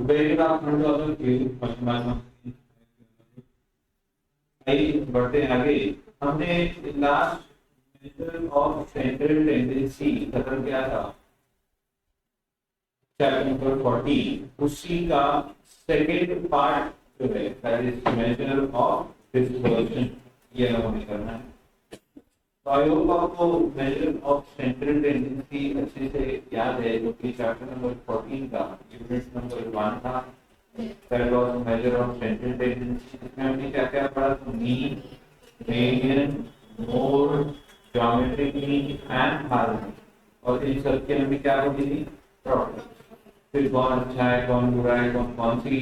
very good afternoon to all of you. बढ़ते हैं आगे। हमने last major of central tendency खत्म किया था चैप्टर नंबर 40। उसी का सेकंड पार्ट जो है that is major of dispersion, ये हमें करना है। तो आई होप आपको मेजर ऑफ सेंट्रल टेंडेंसी अच्छे से याद है, जो कि चैप्टर नंबर 14 का यूनिट नंबर 1 था। That was major of central tendency. इसमें हमने क्या क्या पढ़ा? तो mean, median, mode, geometric mean and harmony. और इन सब के हमने क्या पढ़ी थी? प्रॉपर्टीज। फिर कौन अच्छा है, कौन बुरा है, कौन सी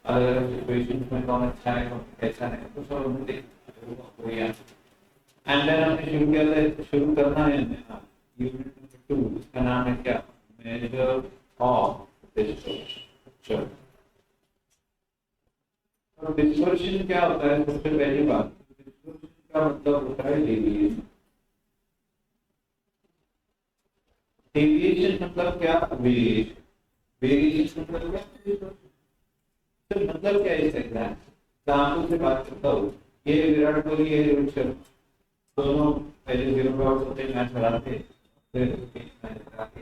अलग अलग सिचुएशंस में कौन अच्छा है, कौन कैसा है, तो सब हमने देखा। एंड देन हमने शुरू करना है यूनिट नंबर 2। इसका नाम है क्या? Major of dispersion. तो डिस्पर्शन क्या होता है? सबसे पहली बात, डिस्पर्शन का मतलब होता है डेविएशन। डेविएशन मतलब क्या? वेरिएशन। वेरिएशन मतलब क्या? तो मतलब क्या है? इसका एग्जांपल से बात करता हूँ। ये विराट कोहली, ये रोहित शर्मा, दोनों पहले 0 पे आउट होते, मैच हराते, फिर मैच हराते।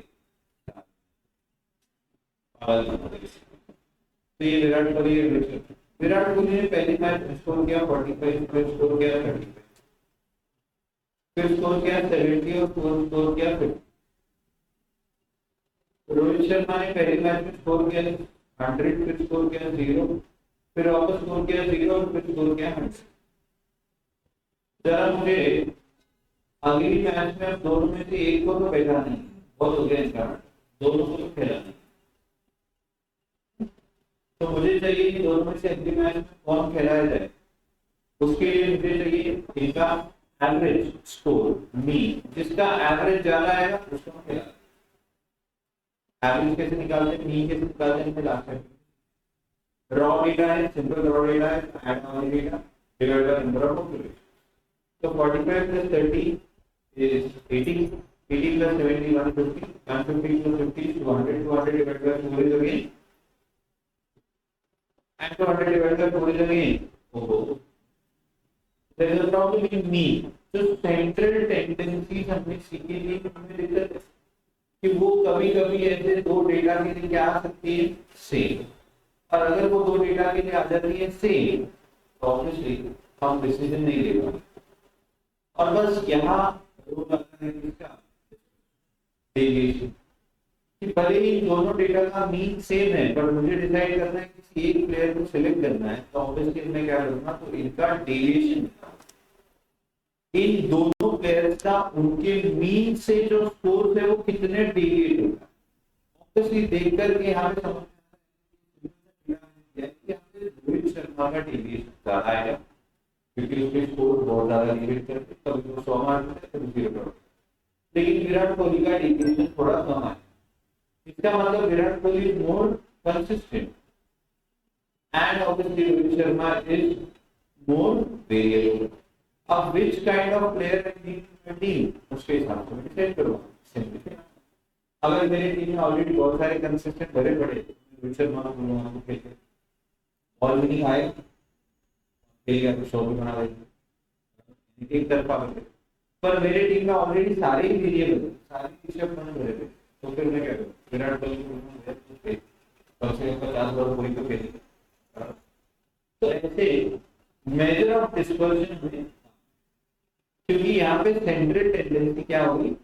तो ये विराट कोहली, ये रोहित शर्मा। विराट कोहली ने पहले मैच स्कोर किया 45, फिर स्कोर किया 35, फिर स्कोर किया 70 और स्कोर किया 50। रोहित शर्मा ने पहले मैच में स्कोर किया 100, फिर स्कोर किया 0, फिर वापस स्कोर किया 0 और फिर स्कोर किया 100। जरा मुझे अगली मैच में दोनों में से एक को तो बैठा नहीं, बहुत हो गया इनका, दोनों को तो खेला नहीं। तो मुझे चाहिए कि दोनों में से अगली मैच में कौन खेलाया जाए। उसके लिए मुझे चाहिए इनका एवरेज स्कोर, मीन। जिसका एवरेज ज्यादा आएगा उसको खेला। एवरेज कैसे निकालते हैं, मीन कैसे निकालते हैं, लास्ट में रॉ डेटा है, सिंपल रॉ डेटा है, add on data divide by number of population. तो 45 plus 30 is 80, 80 plus 70 150, 150 plus 50 is 200, 200 divided by 4 is again, and 200 divided by 4 is again. Oh, there is a problem in mean. So central tendencies हमने सीखी थी, हमने देखा कि वो कभी-कभी ऐसे दो डेटा के लिए क्या आ सकती है? सेम। और अगर वो दो डेटा के लिए आ जाती है सेम, तो ऑब्वियसली हम डिसीजन नहीं ले पाएंगे। और बस यहाँ रूल आता है किसका? डेविएशन। कि भले ही दोनों डेटा का मीन सेम है, पर मुझे डिसाइड करना है किसी एक प्लेयर को सिलेक्ट करना है, तो ऑब्वियसली मैं क्या करूंगा? तो इनका डेविएशन, इन दोनों प्लेयर्स का उनके मीन से जो स्कोर है वो कितने डेविएट होगा, ऑब्वियसली देख करके यहाँ पे समझ रोहित शर्मा का डेविएशन ज्यादा आएगा, क्योंकि उसके स्कोर बहुत ज्यादा डेविएट करते, कभी वो 100 मार देते, कभी 0 पर। लेकिन विराट कोहली का डेविएशन थोड़ा कम है। इसका मतलब Virat Kohli is more consistent and obviously Rohit Sharma is more variable. अब which kind of player in team, उसके हिसाब से मैं डिसाइड करूंगा। अगर मेरी टीम में ऑलरेडी बहुत सारे कंसिस्टेंट भरे पड़े, रोहित शर्मा को बोलूंगा तो खेल बॉल भी नहीं खाएगा, खेलेगा तो शो भी बना देगा, एक तरफा बने। पर मेरे टीम में ऑलरेडी सारे ही वेरिएबल, सारे ऋषभ पंत भरे थे, तो फिर मैं क्या करूं? विराट कोहली को कम से कम 50 ओवर कोई तो खेलेगा। तो ऐसे मेजर ऑफ डिस्पर्शन में, क्योंकि यहाँ पे सेंट्रल टेंडेंसी क्या होगी?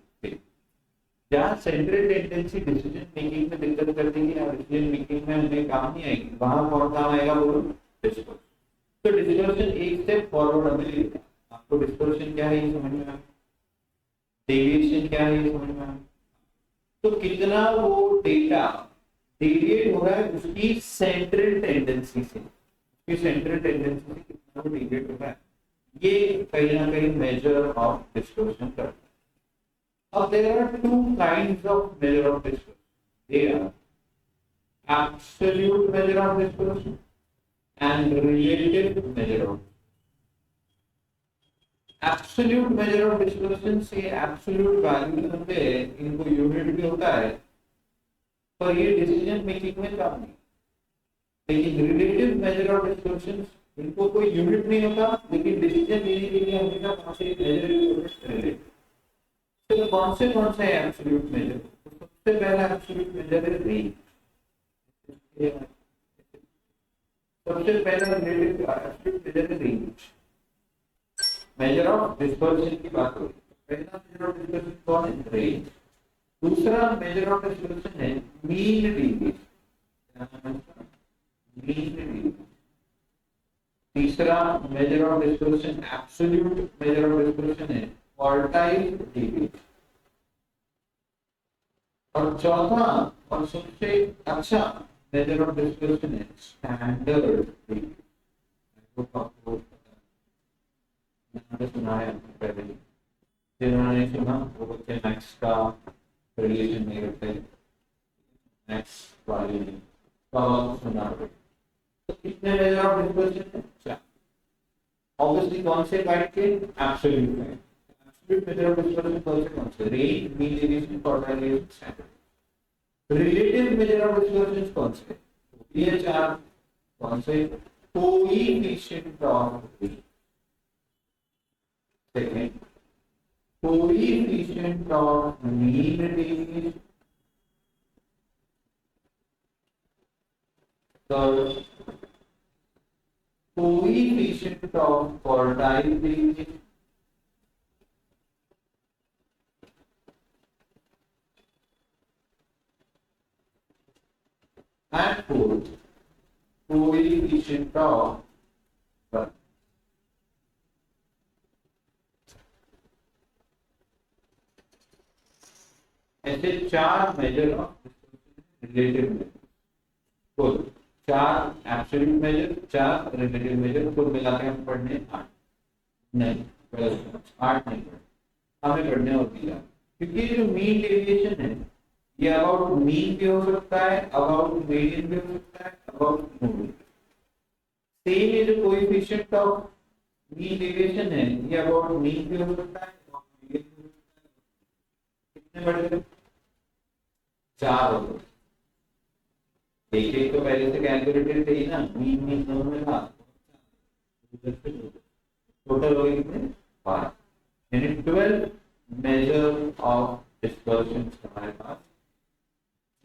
जहाँ सेंट्रल टेंडेंसी डिसीजन मेकिंग में दिक्कत कर देगी या डिसीजन मेकिंग में हमें काम नहीं आएगी, वहां कौन काम आएगा? बोलो, डिस्पर्शन। तो डिस्पर्शन एक स्टेप फॉरवर्ड हमें लेगा। आपको डिस्पर्शन क्या है ये समझ में आया, डेविएशन क्या है ये समझ में आया। तो कितना वो डेटा डेविएट हो रहा है उसकी सेंट्रल टेंडेंसी से, उसकी सेंट्रल टेंडेंसी से कितना वो डेविएट हो रहा है, ये कहीं ना कहीं मेजर ऑफ डिस्पर्शन करता है। अब there are two kinds of measure of dispersion. They are absolute measure of dispersion and relative measure of absolute measure of dispersion से absolute value होते हैं, इनको यूनिट भी होता है, पर ये डिसीजन मेकिंग में काम नहीं। लेकिन रिलेटिव मेजर ऑफ डिस्पर्शन इनको कोई यूनिट नहीं होता, लेकिन डिसीजन लेने के लिए हमेशा कौन से मेजर यूनिट रिलेटेड। तो कौन से एब्सोल्यूट मेजर, सबसे पहला एब्सोल्यूट मेजर है रेंज। सबसे पहला रिलेटिव एब्सोल्यूट मेजर है रेंज, मेजर ऑफ डिस्पर्शन की बात हो रही है। पहला मेजर ऑफ डिस्पर्शन कौन है? रेंज। दूसरा मेजर ऑफ डिस्पर्शन है मीन डेविएशन, मीन डेविएशन। तीसरा major of dispersion, absolute measure of dispersion है क्वार्टाइल डेविएशन। और चौथा और सबसे अच्छा मेजर ऑफ डिस्पर्शन है स्टैंडर्ड डेविएशन। आपको सुना है पहले, जिन्होंने सुना वो बच्चे मैथ्स का रिलेशन नहीं रखते, मैथ्स वाले नहीं, तो आप सुना रहे। तो कितने मेजर ऑफ डिस्पर्शन है? चार। ऑब्वियसली कौन से काइंड के? Absolute kind. Absolute measure of dispersion कौन से? Range, mean deviation, quartile deviation, standard. Relative measure of dispersion कौन से? ये चार। कौन से? Coefficient of range, second coefficient of mean deviation, third coefficient of quartile deviation, and fourth coefficient of work. ऐसे चार मेजर ऑफ रिलेटिव मेजर, तो चार एब्सोल्यूट मेजर, चार रिलेटिव मेजर, कुल मिला के हम पढ़ने 8 नहीं 8 नहीं पढ़े, हमें पढ़ने और दिया। क्योंकि जो मीन डेविएशन है ये अबाउट मीन भी हो सकता है, अबाउट मीडियन भी हो सकता है, अबाउट नोड। सेम ये जो कोएफिशिएंट ऑफ मीन डेविएशन है ये अबाउट मीन भी हो सकता है, अबाउट मीडियन भी हो सकता है। कितने बढ़े? 4 हो गए। एक तो पहले से कैलकुलेटेड थे ना, मीन मीन दोनों में था, टोटल हो गए कितने? 12। यानी 12 मेजर ऑफ डिस्पर्शन हमारे पास,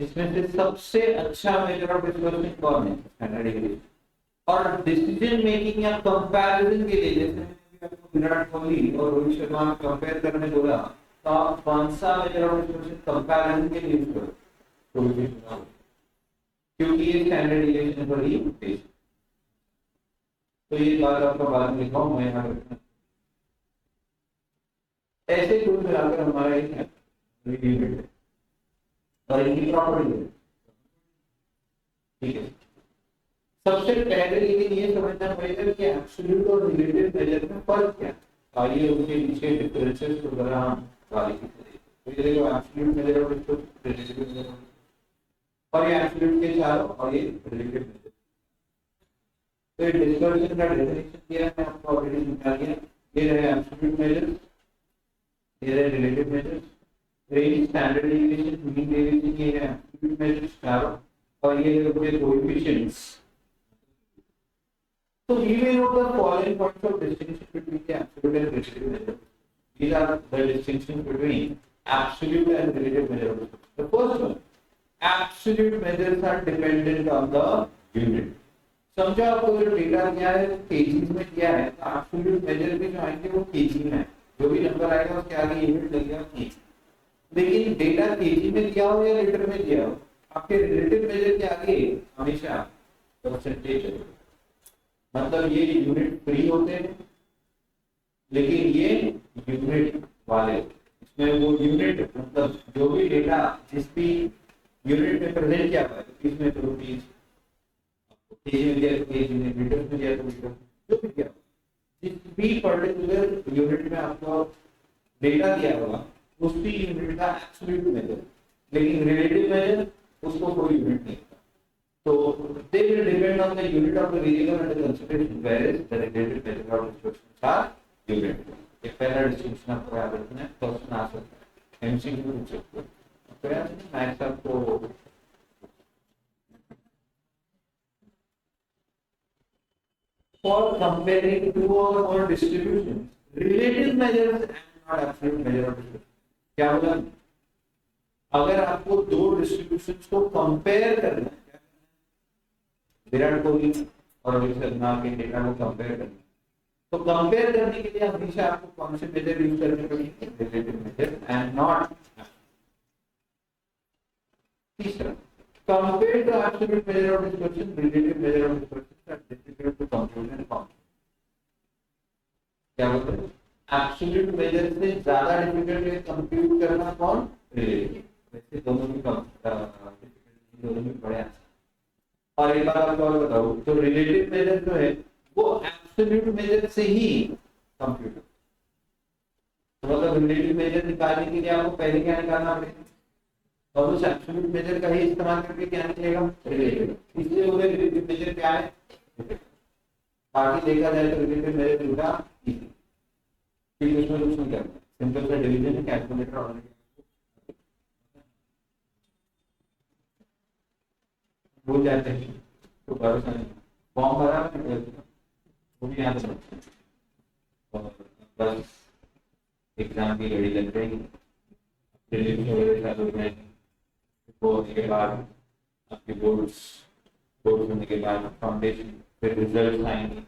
जिसमें से सबसे अच्छा मेजर ऑफ डिस्पर्शन कौन है? Standard deviation. और डिसीजन मेकिंग या कंपैरिजन के लिए, जैसे मैंने आपको विराट कोहली और रोहित शर्मा में कंपेयर करने बोला, तो आप कौन सा मेजर ऑफ डिस्पर्शन कंपैरिजन के लिए यूज करो? क्योंकि ये स्टैंडर्ड डेविएशन पर ही बेस्ड। तो ये बात आपका बाद में लिखा हूं मैं यहाँ रखना। ऐसे कुल मिलाकर हमारा एक है और इनकी प्रॉपर्टी है, ठीक है। सबसे पहले लेकिन ये समझना पड़ेगा कि एब्सोल्यूट और रिलेटिव मेजर में फर्क क्या है। आइए उनके पीछे डिफरेंसेस को जरा हम बारीकी से देखें। तो ये देखो एब्सोल्यूट मेजर और रिलेटिव मेजर, और ये एब्सोल्यूट के चारों और ये रिलेटिव मेजर। तो ये डिस्पर्शन का डेफिनेशन दिया है आपको ऑलरेडी समझा दिया। ये रहे एब्सोल्यूट मेजर, ये रहे relative major, range, standard deviation, mean deviation, ये है एब्सोल्यूट मेजर चारों, और ये है coefficients. So we may know the following points of distinction between the absolute and relative measure. These are the distinctions between absolute and relative measure. The first one, absolute measures are dependent on the unit. समझो आपको जो data दिया है KGs में दिया है, तो absolute major भी जो आएंगे वो केजी में है, जो भी नंबर आएगा उसके आगे यूनिट लगेगा केजी। लेकिन डेटा केजी में दिया हो या लीटर में दिया हो, आपके रिलेटिव मेजर के आगे हमेशा परसेंटेज है। मतलब ये यूनिट फ्री होते हैं, लेकिन ये यूनिट वाले, इसमें वो यूनिट मतलब जो भी डेटा जिस भी यूनिट में प्रेजेंट किया हुआ है, इसमें तो रुपीज, केजी में दिया तो केजी में, लीटर में दिया तो लीटर, जो भी दिया जिस भी पर्टिकुलर यूनिट में आपको डेटा दिया होगा उसी यूनिट का एब्सोल्यूट मेजर। लेकिन रिलेटिव मेजर उसको कोई यूनिट नहीं। So they will depend on the unit of the variable under consideration, whereas the relative measure of dispersions are unit. एक पहला डिस्टिंक्शन आपको याद रखना है, क्वेश्चन आ सकता है, एमसीक्यू पूछ सकते हैं। तो यार मैथ्स आपको for comparing two or more distributions, relative measures and not absolute measure of distribution. क्या बोला? अगर आपको दो डिस्ट्रीब्यूशंस को कंपेयर करना है, विराट कोहली और रोहित शर्मा के डेटा को कंपेयर करना है, तो कंपेयर करने के लिए हमेशा आपको कौन से मेजर यूज करने पड़ेंगे? Relative measure and not. तीसरा, compare to absolute measure of dispersion, relative measure of dispersion are difficult to compute and found. क्या बोलते हैं? एब्सोल्यूट मेजर से ज्यादा डिफिकल्ट है कंप्यूट करना कौन? रिलेटिव। वैसे दोनों की डिफिकल्टी दोनों में बड़े आसान। और एक बात आपको और बताऊं, तो रिलेटिव मेजर जो है वो एब्सोल्यूट मेजर से ही कंप्यूट होता है। तो मतलब रिलेटिव मेजर निकालने के लिए आपको पहले क्या निकालना पड़ेगा? और उस एब्सोल्यूट मेजर का ही इस्तेमाल करके क्या निकलेगा? रिलेटिव। इसलिए वो रिलेटिव मेजर क्या है? बाकी देखा जाए तो रिलेटिव मेजर पूरा इजी, फिर उसमें कुछ नहीं करना, सिंपल सा डिवीजन है, कैलकुलेटर ऑलरेडी भूल जाते हैं तो भरोसा नहीं। फॉर्म भरा है वो भी याद रखते हैं और बस एग्जाम की घड़ी लग जाएगी। होने के बाद आपके बोर्ड होने के बाद फाउंडेशन, फिर रिजल्ट आएंगे,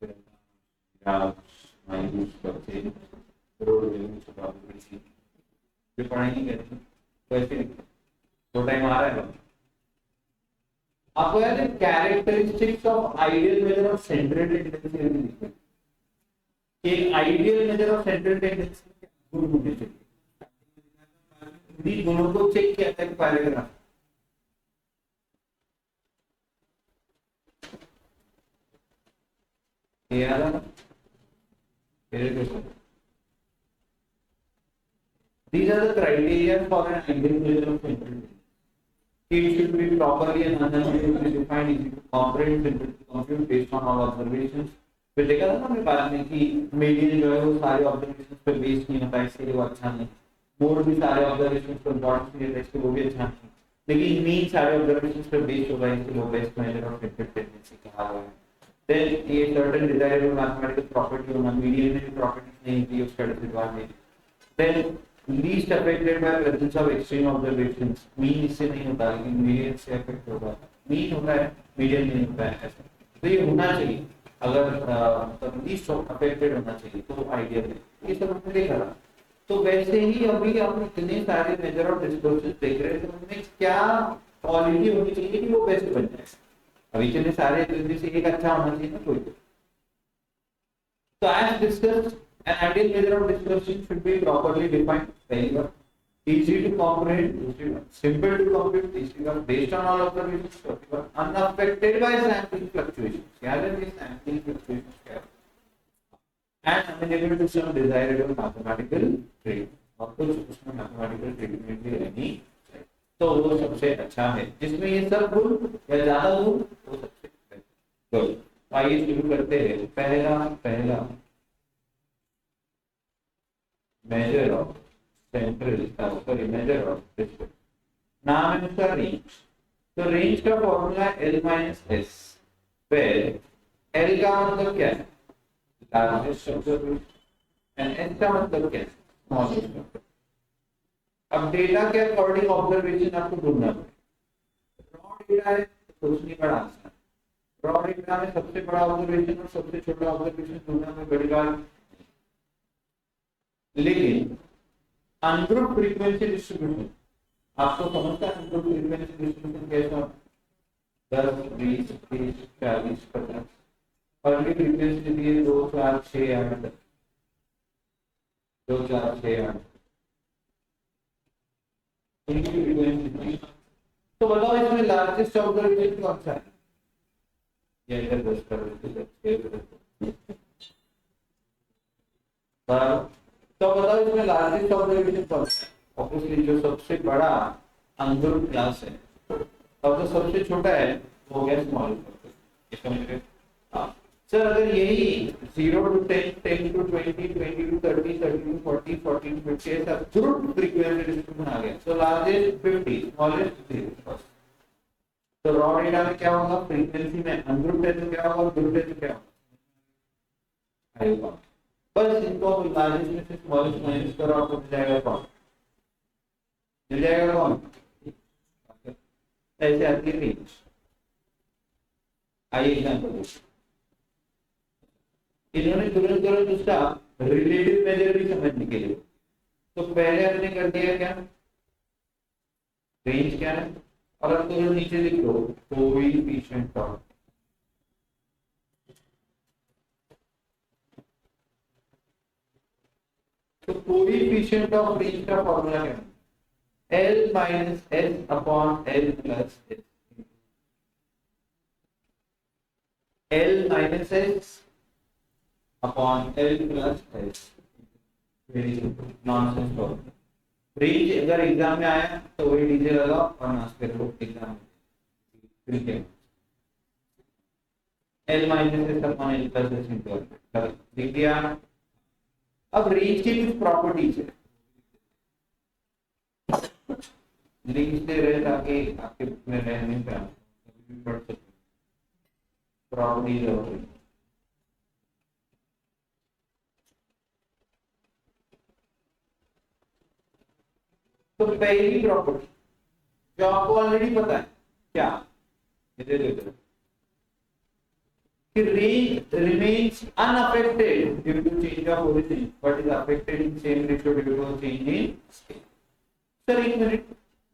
फिर जो पढ़ाई करते तो ऐसे तो टाइम आ रहा है। आपको याद है characteristics of ideal measure of central tendency, कि ideal measure of central tendency गुण होने चाहिए। गुणों को चेक किया था paragraph, these are the criteria for an ideal measure of central tendency. It should be properly and unambiguously defined, easy to comprehend, simple to compute based on all observations. फिर देखा था ना हमने बाद में कि मीडियन जो है वो सारे ऑब्जर्वेशंस पे बेस्ड नहीं होता, इसलिए वो अच्छा नहीं। मोड भी सारे ऑब्जर्वेशंस पर इम्पोर्टेंस नहीं देता, इसलिए वो भी अच्छा नहीं। लेकिन मीन सारे ऑब्जर्वेशंस पे बेस्ड होगा, इसलिए वो best measure of central tendency कहा हुआ है। देन ये सर्टेन डिजायरेबल मैथमेटिकल प्रॉपर्टी होना, मीडियन में भी प्रॉपर्टीज नहीं होती उसका disadvantage. Then least affected by presence of extreme observations, mean इससे नहीं होता लेकिन median से affect होगा। mean होता है, median नहीं होता है, ऐसा तो ये होना चाहिए। अगर मतलब least affected होना चाहिए तो आइडियल है। ये सब हमने देखा था। तो वैसे ही अभी हम इतने सारे मेजर ऑफ डिस्पर्शन देख रहे हैं, तो उनमें क्या क्वालिटी होनी चाहिए कि वो बेस्ट बन जाए। अभी इतने सारे जल्दी से एक अच्छा होना चाहिए ना कोई। तो as discussed, an ideal measure of dispersion should be properly defined, easy to comprehend, simple to compute, based on all observations, unaffected by sampling fluctuations, sampling fluctuations, and unable to some desirable mathematical treatment, और कुछ उसमें mathematical treatment भी रहनी चाहिए। तो वो सबसे अच्छा है जिसमें ये सब गुण या ज्यादा गुण वो सबसे बेहतर। तो आइए शुरू करते हैं। पहला measure of central measure of distance, नाम है उसका रेंज। तो रेंज का formula L minus S, where L का मतलब क्या है? लार्जेस्ट ऑब्जर्वेशन एंड S का मतलब क्या है? स्मॉलेस्ट। अब डेटा के अकॉर्डिंग ऑब्जर्वेशन आपको ढूंढना पड़ेगा। रॉ डेटा है तो कुछ नहीं बड़ा आसान, रॉ डेटा में सबसे बड़ा ऑब्जर्वेशन और सबसे छोटा ऑब्जर्वेशन ढूंढना में बड़ी बात। लेकिन अनग्रुप फ्रीक्वेंसी डिस्ट्रीब्यूशन आपको समझता है? अनग्रुप फ्रीक्वेंसी डिस्ट्रीब्यूशन कैसा? 10, 20, 30, 40, 50 और ये फ्रीक्वेंसी दी है 2, 4, 6, 8, 2, 4, 6, 8 इनकी फ्रीक्वेंसी। तो बताओ इसमें लार्जेस्ट ऑब्जर्वेशन कौन सा है? ये इधर 10 कर तो बताओ इसमें लार्जेस्ट ऑब्जर्वेशन कौन सा है? ऑब्वियसली जो सबसे बड़ा अनग्रुप क्लास है, और जो सबसे छोटा है वो हो गया स्मॉल। इसका मतलब हाँ सर, अगर यही 0 to 10, 10 to 20, 20 to 30, 30 to 40, 40 to 50 ऐसा ग्रुप फ्रीक्वेंसी डिस्ट्रीब्यूशन आ गया, तो लार्जेस्ट 50, स्मॉलेस्ट 0। तो रॉ डेटा में क्या होगा, फ्रीक्वेंसी में अनग्रुप टेस्ट क्या होगा, ग्रुप टेस्ट क्या होगा, बस इनको लार्जेस्ट में से स्मॉलेस्ट माइनस करो, आपको मिल जाएगा कौन, मिल जाएगा कौन, ऐसे आती है रेंज। आइए एग्जांपल, इन्होंने तुरंत तुरंत उसका रिलेटिव मेजर भी समझने के लिए, तो पहले हमने कर दिया क्या, रेंज क्या है, और अब तुरंत नीचे लिख दो कोएफिशिएंट ऑफ, तो कोएफिशिएंट ऑफ रेंज का फॉर्मूला क्या है, L minus S upon L plus S, L minus S upon L plus S, very nonsense formula. Range अगर एग्जाम में आया तो वही डीजे लगाओ और मास करो एग्जाम में, ठीक है। L minus S upon L plus S into लिख दिया। अब रेंज की कुछ प्रॉपर्टीज है, लिंक दे रहे ताकि आपके बुक में रहने का पढ़ सकते, प्रॉपर्टीज और तो पहली प्रॉपर्टी जो आपको ऑलरेडी पता है क्या, इधर देखो कि range remains unaffected due to change of origin but is affected in same ratio due to change in scale. Sir एक minute,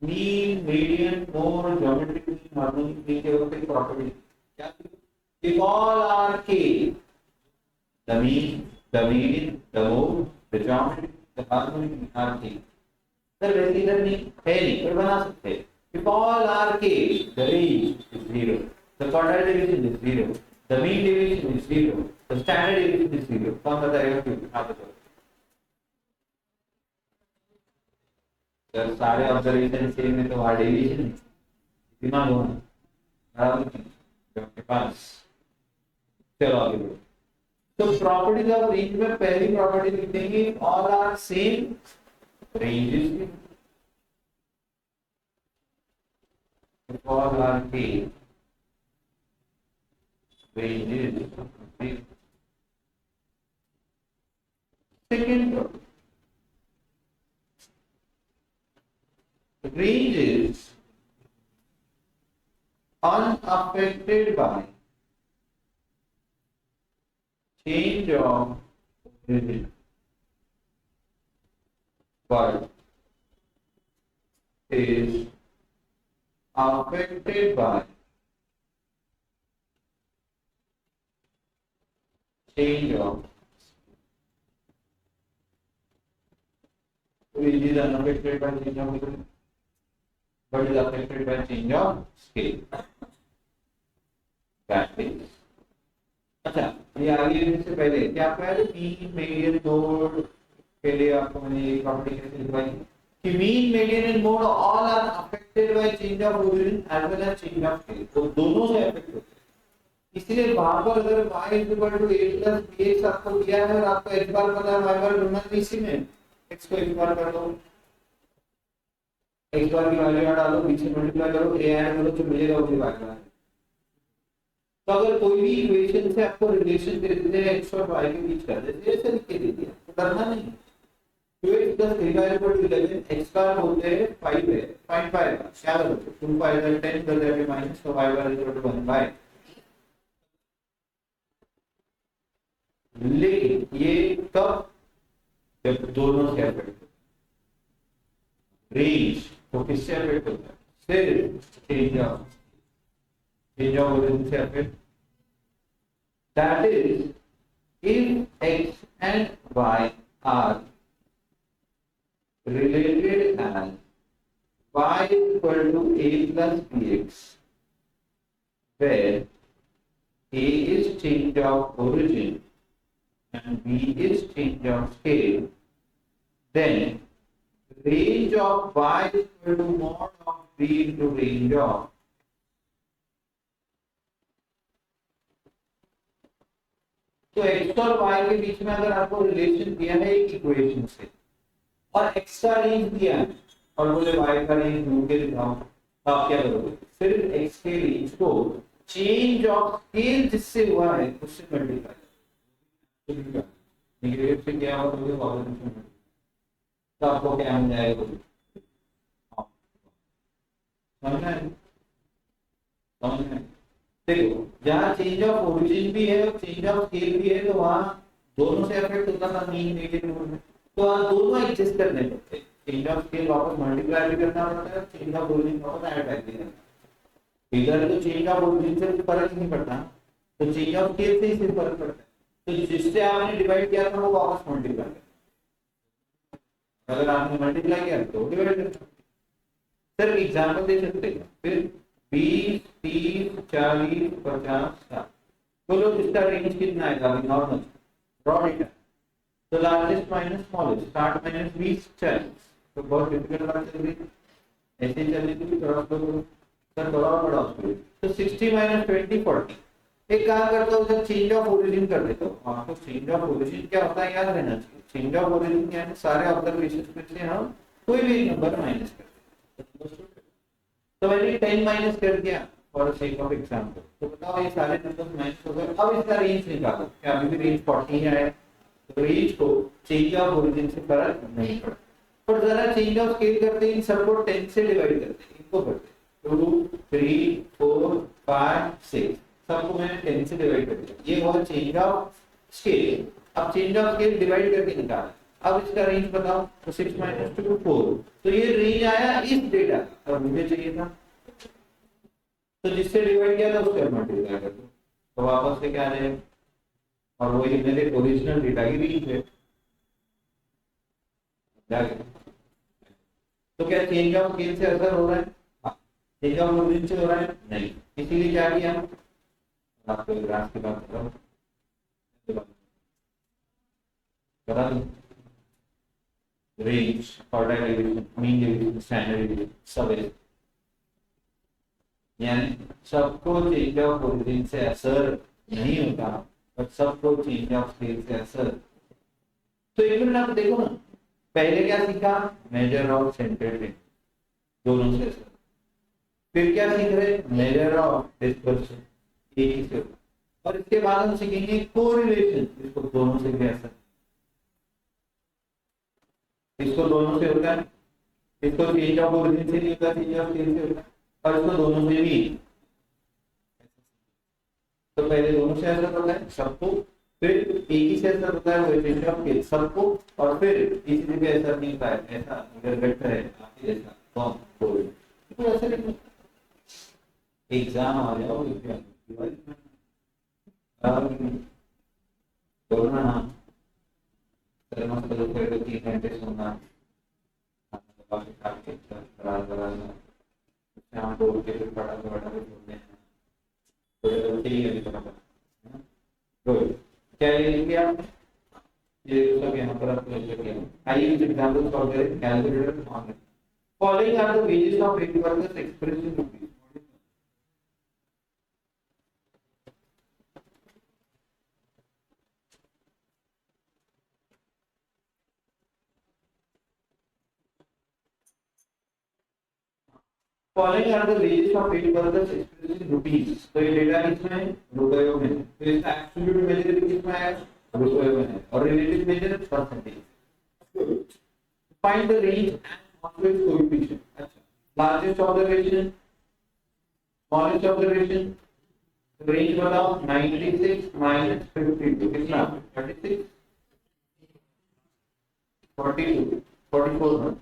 mean median mode geometric mean harmonic mean के ऊपर प्रॉपर्टी क्या, if all are k, the mean, the median, the mode, the geometry, the harmonic mean are k। Sir वैसे इधर नहीं है, नहीं पर बना सकते हैं, if all are k, the range is 0, the quadrant deviation is 0, the mean deviation is 0, the standard deviation is 0। कौन बताएगा क्यों, आप बताओ। अगर सारे ऑब्जर्वेशन सेम है तो वहाँ डेविएशन दिमाग होना बराबर नहीं जो आपके पास। चलो आगे बढ़ो, तो प्रॉपर्टीज ऑफ रेंज में पहली प्रॉपर्टी लिख देंगे all are same, range is all are K, range is second property, range is unaffected by change of origin but is affected by change of range is unaffected by change of origin but is affected by change of scale, that is। अच्छा ये आगे से पहले क्या कहा है, mean median mode के लिए आपको मैंने ये प्रॉपर्टी कैसे लिखवाई कि mean median and mode all are affected by change of origin as well as change of scale, तो दोनों से अफेक्ट होते हैं। इसलिए वहां पर अगर y a + bx आपको दिया है और आपको x बार पता है, y बार ढूंढना है, इसी में x को x बार कर दो, x बार की वैल्यू डालो, बीच में मल्टीप्लाई करो, a ऐड करो, जो मिलेगा वही y बार। तो अगर कोई भी इक्वेशन से आपको रिलेशन दे देते हैं x और y के बीच का, जैसे ऐसे लिख के दे दिया तो करना नहीं, 2x + 3y = 11, x बार बोलते हैं 5 है, फाइंड y बार क्या करोगे, 2 5 10 कर देंगे माइनस, तो y बार = 1 बाय। लेकिन ये कब, जब दोनों से अफेक्ट, रेंज तो किससे अफेक्ट होता है, सिर्फ चेंज ऑफ ओरिजिन से affect, that is if x and y are related as y equal to a plus bx, where a is change of origin and b is change of scale, then range of y is equal to mod of b into range of तो x और y के बीच में अगर आपको relation दिया है एक equation से और x का रेंज दिया है और बोले y का रेंज ढूंढ के दिखाओ, तो आप क्या करोगे, फिर x के रेंज को चेंज ऑफ स्केल जिससे हुआ है उससे मल्टीप्लाई, नेगेटिव से क्या होगा, मुझे पॉजिटिव से, तो आपको क्या मिल जाएगा, समझ में, समझ में। देखो जहाँ चेंज ऑफ ओरिजिन भी है और चेंज ऑफ स्केल भी है, तो वहाँ दोनों से अफेक्ट होता था मीन नेगेटिव में, तो वहाँ दोनों एडजस्ट करने पड़ते हैं, चेंज ऑफ स्केल वापस मल्टीप्लाई भी करना पड़ता है, चेंज ऑफ ओरिजिन वापस ऐड कर देना। इधर तो चेंज ऑफ ओरिजिन से फर्क नहीं पड़ता, तो चेंज ऑफ स्केल से ही सिर्फ फर्क पड़ता है, तो जिससे आपने डिवाइड किया था वो वापस मल्टीप्लाई कर, अगर आपने मल्टीप्लाई किया तो डिवाइड कर। सर एग्जांपल दे सकते हैं, फिर 20 30 40 50 60, बोलो इसका रेंज कितना आएगा, अभी नॉर्मल रॉ डेटा, तो लार्जेस्ट माइनस स्मॉलेस्ट, 60 माइनस 20 40, तो बहुत डिफिकल्ट बात चल रही है, ऐसे चलने के लिए थोड़ा सर थोड़ा बड़ा उसको, तो 60 माइनस 20 40, एक काम करता हूँ सर चेंज ऑफ ओरिजिन कर देता हूँ, आपको चेंज ऑफ ओरिजिन क्या होता है याद रहना चाहिए, चेंज ऑफ ओरिजिन यानी सारे ऑब्जर्वेशन में से हम कोई भी नंबर माइनस कर देते हैं, तो मैंने 10 माइनस कर दिया फॉर सेक ऑफ एग्जांपल, तो बताओ ये सारे नंबर माइनस हो गए, अब इसका रेंज निकालो, क्या अभी भी रेंज 40 है, तो रेंज को चेंज ऑफ ओरिजिन से फर्क नहीं पड़ता, पर जरा चेंज ऑफ स्केल करते हैं, इन सबको 10 से डिवाइड करते हैं, इनको करते हैं 2 3 4 5 6, सबको मैंने 10 से डिवाइड कर दिया, ये हुआ चेंज ऑफ स्केल। अब चेंज ऑफ स्केल डिवाइड करके निकाला, अब इसका रेंज बताओ, तो 6 माइनस 2 4, तो ये रेंज आया इस डेटा का, और मुझे चाहिए था, तो जिससे डिवाइड किया था उससे मल्टीप्लाई कर दो, तो वापस से क्या आ जाएगा, और वही मेरे ओरिजिनल डेटा की रेंज है, तो क्या चेंज ऑफ स्केल से असर हो रहा है, चेंज ऑफ ओरिजिन से हो रहा है नहीं, इसीलिए क्या किया, आपको ग्राफ की बात बता दूं, range, order deviation, mean deviation, standard deviation सब है, यानी सबको चेंज ऑफ ओरिजिन से असर नहीं होता, पर सबको चेंज ऑफ स्केल से असर। तो एक मिनट आप देखो ना, पहले क्या सीखा, मेजर ऑफ सेंटर्ड रेंज, दोनों से असर, फिर क्या सीख रहे, मेजर ऑफ डिस्पर्शन, एक ही से, और इसके बाद हम सीखेंगे कोरिलेशन, इसको दोनों से भी असर, इसको दोनों से होता है, इसको चेंज ऑफ ओरिजिन से नहीं होता, चेंज ऑफ स्केल से होता है, और इसको दोनों से भी, तो पहले दोनों से असर होता है सबको, फिर एक ही से असर होता है वो चेंज ऑफ स्केल सबको, और फिर किसी से भी असर नहीं होता है, ऐसा अगर बेटर है आपके जैसा कौन कोई तो असर नहीं, एग्जाम आ जाओ कोरोना ना करना, तो फिर 3 घंटे सोना, शाम को उठ के फिर पढ़ा बोलते हैं, तो ठीक है तो क्या ये लिया, ये सब यहाँ पर आप लिख लिया, आइए कुछ एग्जांपल सॉल्व करें, कैलकुलेटर ऑन है, following are the wages of एक workers expressed in rupees, following are the wages of eight workers expressed in rupees, तो ये डेटा किसमें है, रुपयों में है, तो इसका एब्सोल्यूट मेजर कितना है, रुपयों में है, और relative measure percentage, find the range and always coefficient, अच्छा largest observation, smallest observation, range बताओ, 96 माइनस 52 कितना, 36 42 44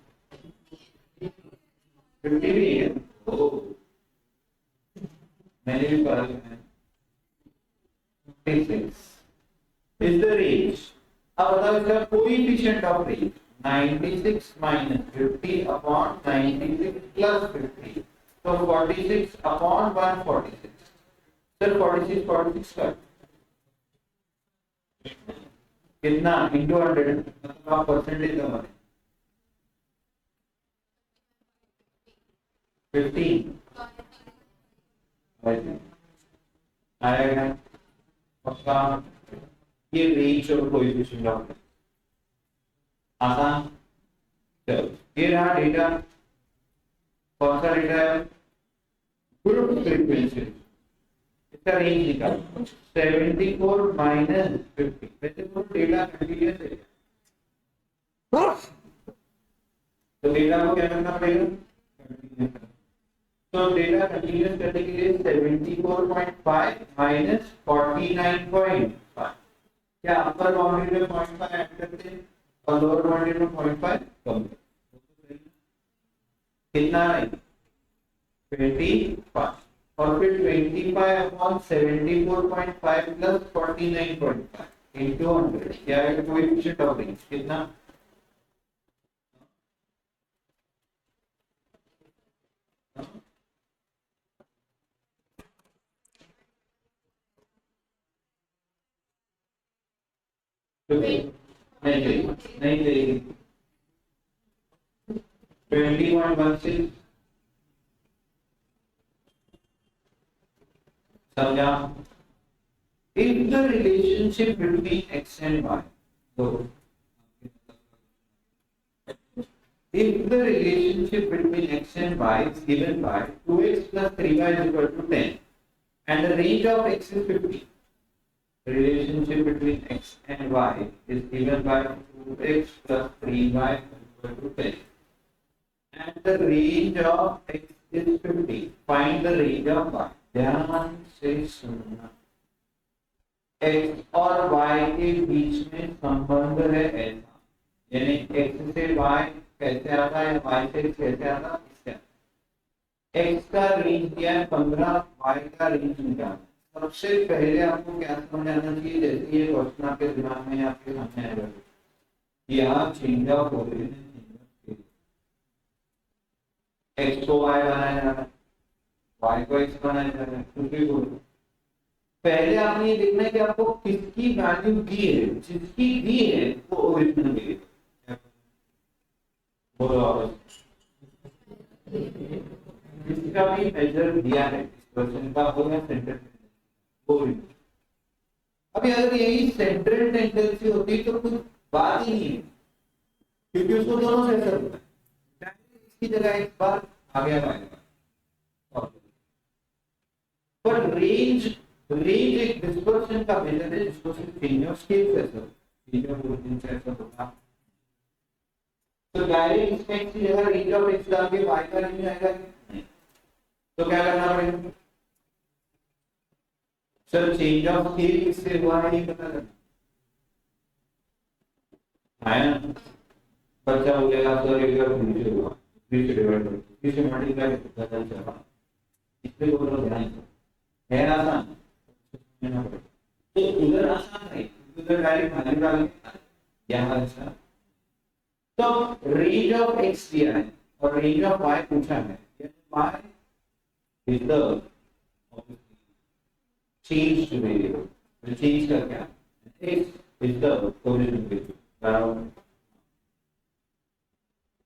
50 भी है, मैंने भी पढ़ा है, 56 is the range, अब बताओ इसका coefficient of range, 96 minus 50 upon 96 plus 50, तो 46 अपॉन 146, सर 46 46 का कितना इंटू 100, मतलब आप परसेंटेज का 15 आएगा, पक्का, ये रेंज और कोएफिशिएंट ऑफ, आसान, चलो ये रहा डेटा, कौन सा डेटा है, फ्रीक्वेंसी इसका रेंज निकालो 74 माइनस 50 वैसे वो डेटा कंटीन्यूअस है तो डेटा को क्या करना पड़ेगा कंटीन्यूअस तो डेटा कंटीन्यूअस करने के लिए 74.5 माइनस 49.5 क्या अपर बाउंड्री में 0.5 ऐड करते हैं और लोअर बाउंड्री में 0.5 कम कितना है 25 और फिर 25 अपॉन 74.5 प्लस 49.5 इंटू 100 क्या है कोएफिशिएंट ऑफ रेंज कितना नहीं चाहिए 20.16 समझा if the relationship between x and y so if the relationship between x and y is given by 2x plus 3y is equal to 10 and the range of x is 50 the relationship between x and y is given by 2x plus 3y is equal to 10 and the range of x is 50 find the range of y ध्यान से सुनना x और y के बीच में संबंध है ऐसा यानी x से y कैसे आता है y से x कैसे आता है x का रेंज दिया है 15 y का रेंज निकालना सबसे पहले आपको क्या समझ आना चाहिए जैसे ये क्वेश्चन आपके दिमाग में आपके सामने आएगा यहाँ चेंज ऑफ ओरिजिन x को y बनाया जा रहा है y को x बनाया जा रहा है दूसरी को पहले आपने ये देखना है कि आपको किसकी वैल्यू दी है जिसकी दी है वो ओरिजिनल मिलेगा बोलो आप जिसका भी मेजर दिया है इस क्वेश्चन का वो है सेंट्रल वो अभी अगर यही सेंट्रल टेंडेंसी होती तो कुछ बात ही नहीं है क्योंकि उसको दोनों से असर होता है इसकी जगह एक बार आ गया आएगा पर रेंज एक डिस्पर्शन का मेजर है जिसको सिर्फ चेंज ऑफ स्केल से असर चेंज ऑफ ओरिजिन से असर होता तो डायरेक्ट इसमें की जगह रेंज ऑफ एक्स डाल के y का रेंज आएगा तो क्या करना पड़ेगा सर चेंज ऑफ स्केल किससे हुआ है ये पता करना है ना बच्चा बोलेगा सर एक बार नीचे हुआ 3 से डिवाइड करो 3 से मल्टीप्लाई करता चला इसलिए बोल रहा ध्यान है आसान तो उधर आसान है उधर डायरेक्ट वैल्यू डालेंगे यहाँ अच्छा तो रेंज ऑफ x दिया है और रेंज ऑफ y पूछा है y is the changed variable will change कर क्या x is the original variable बराबर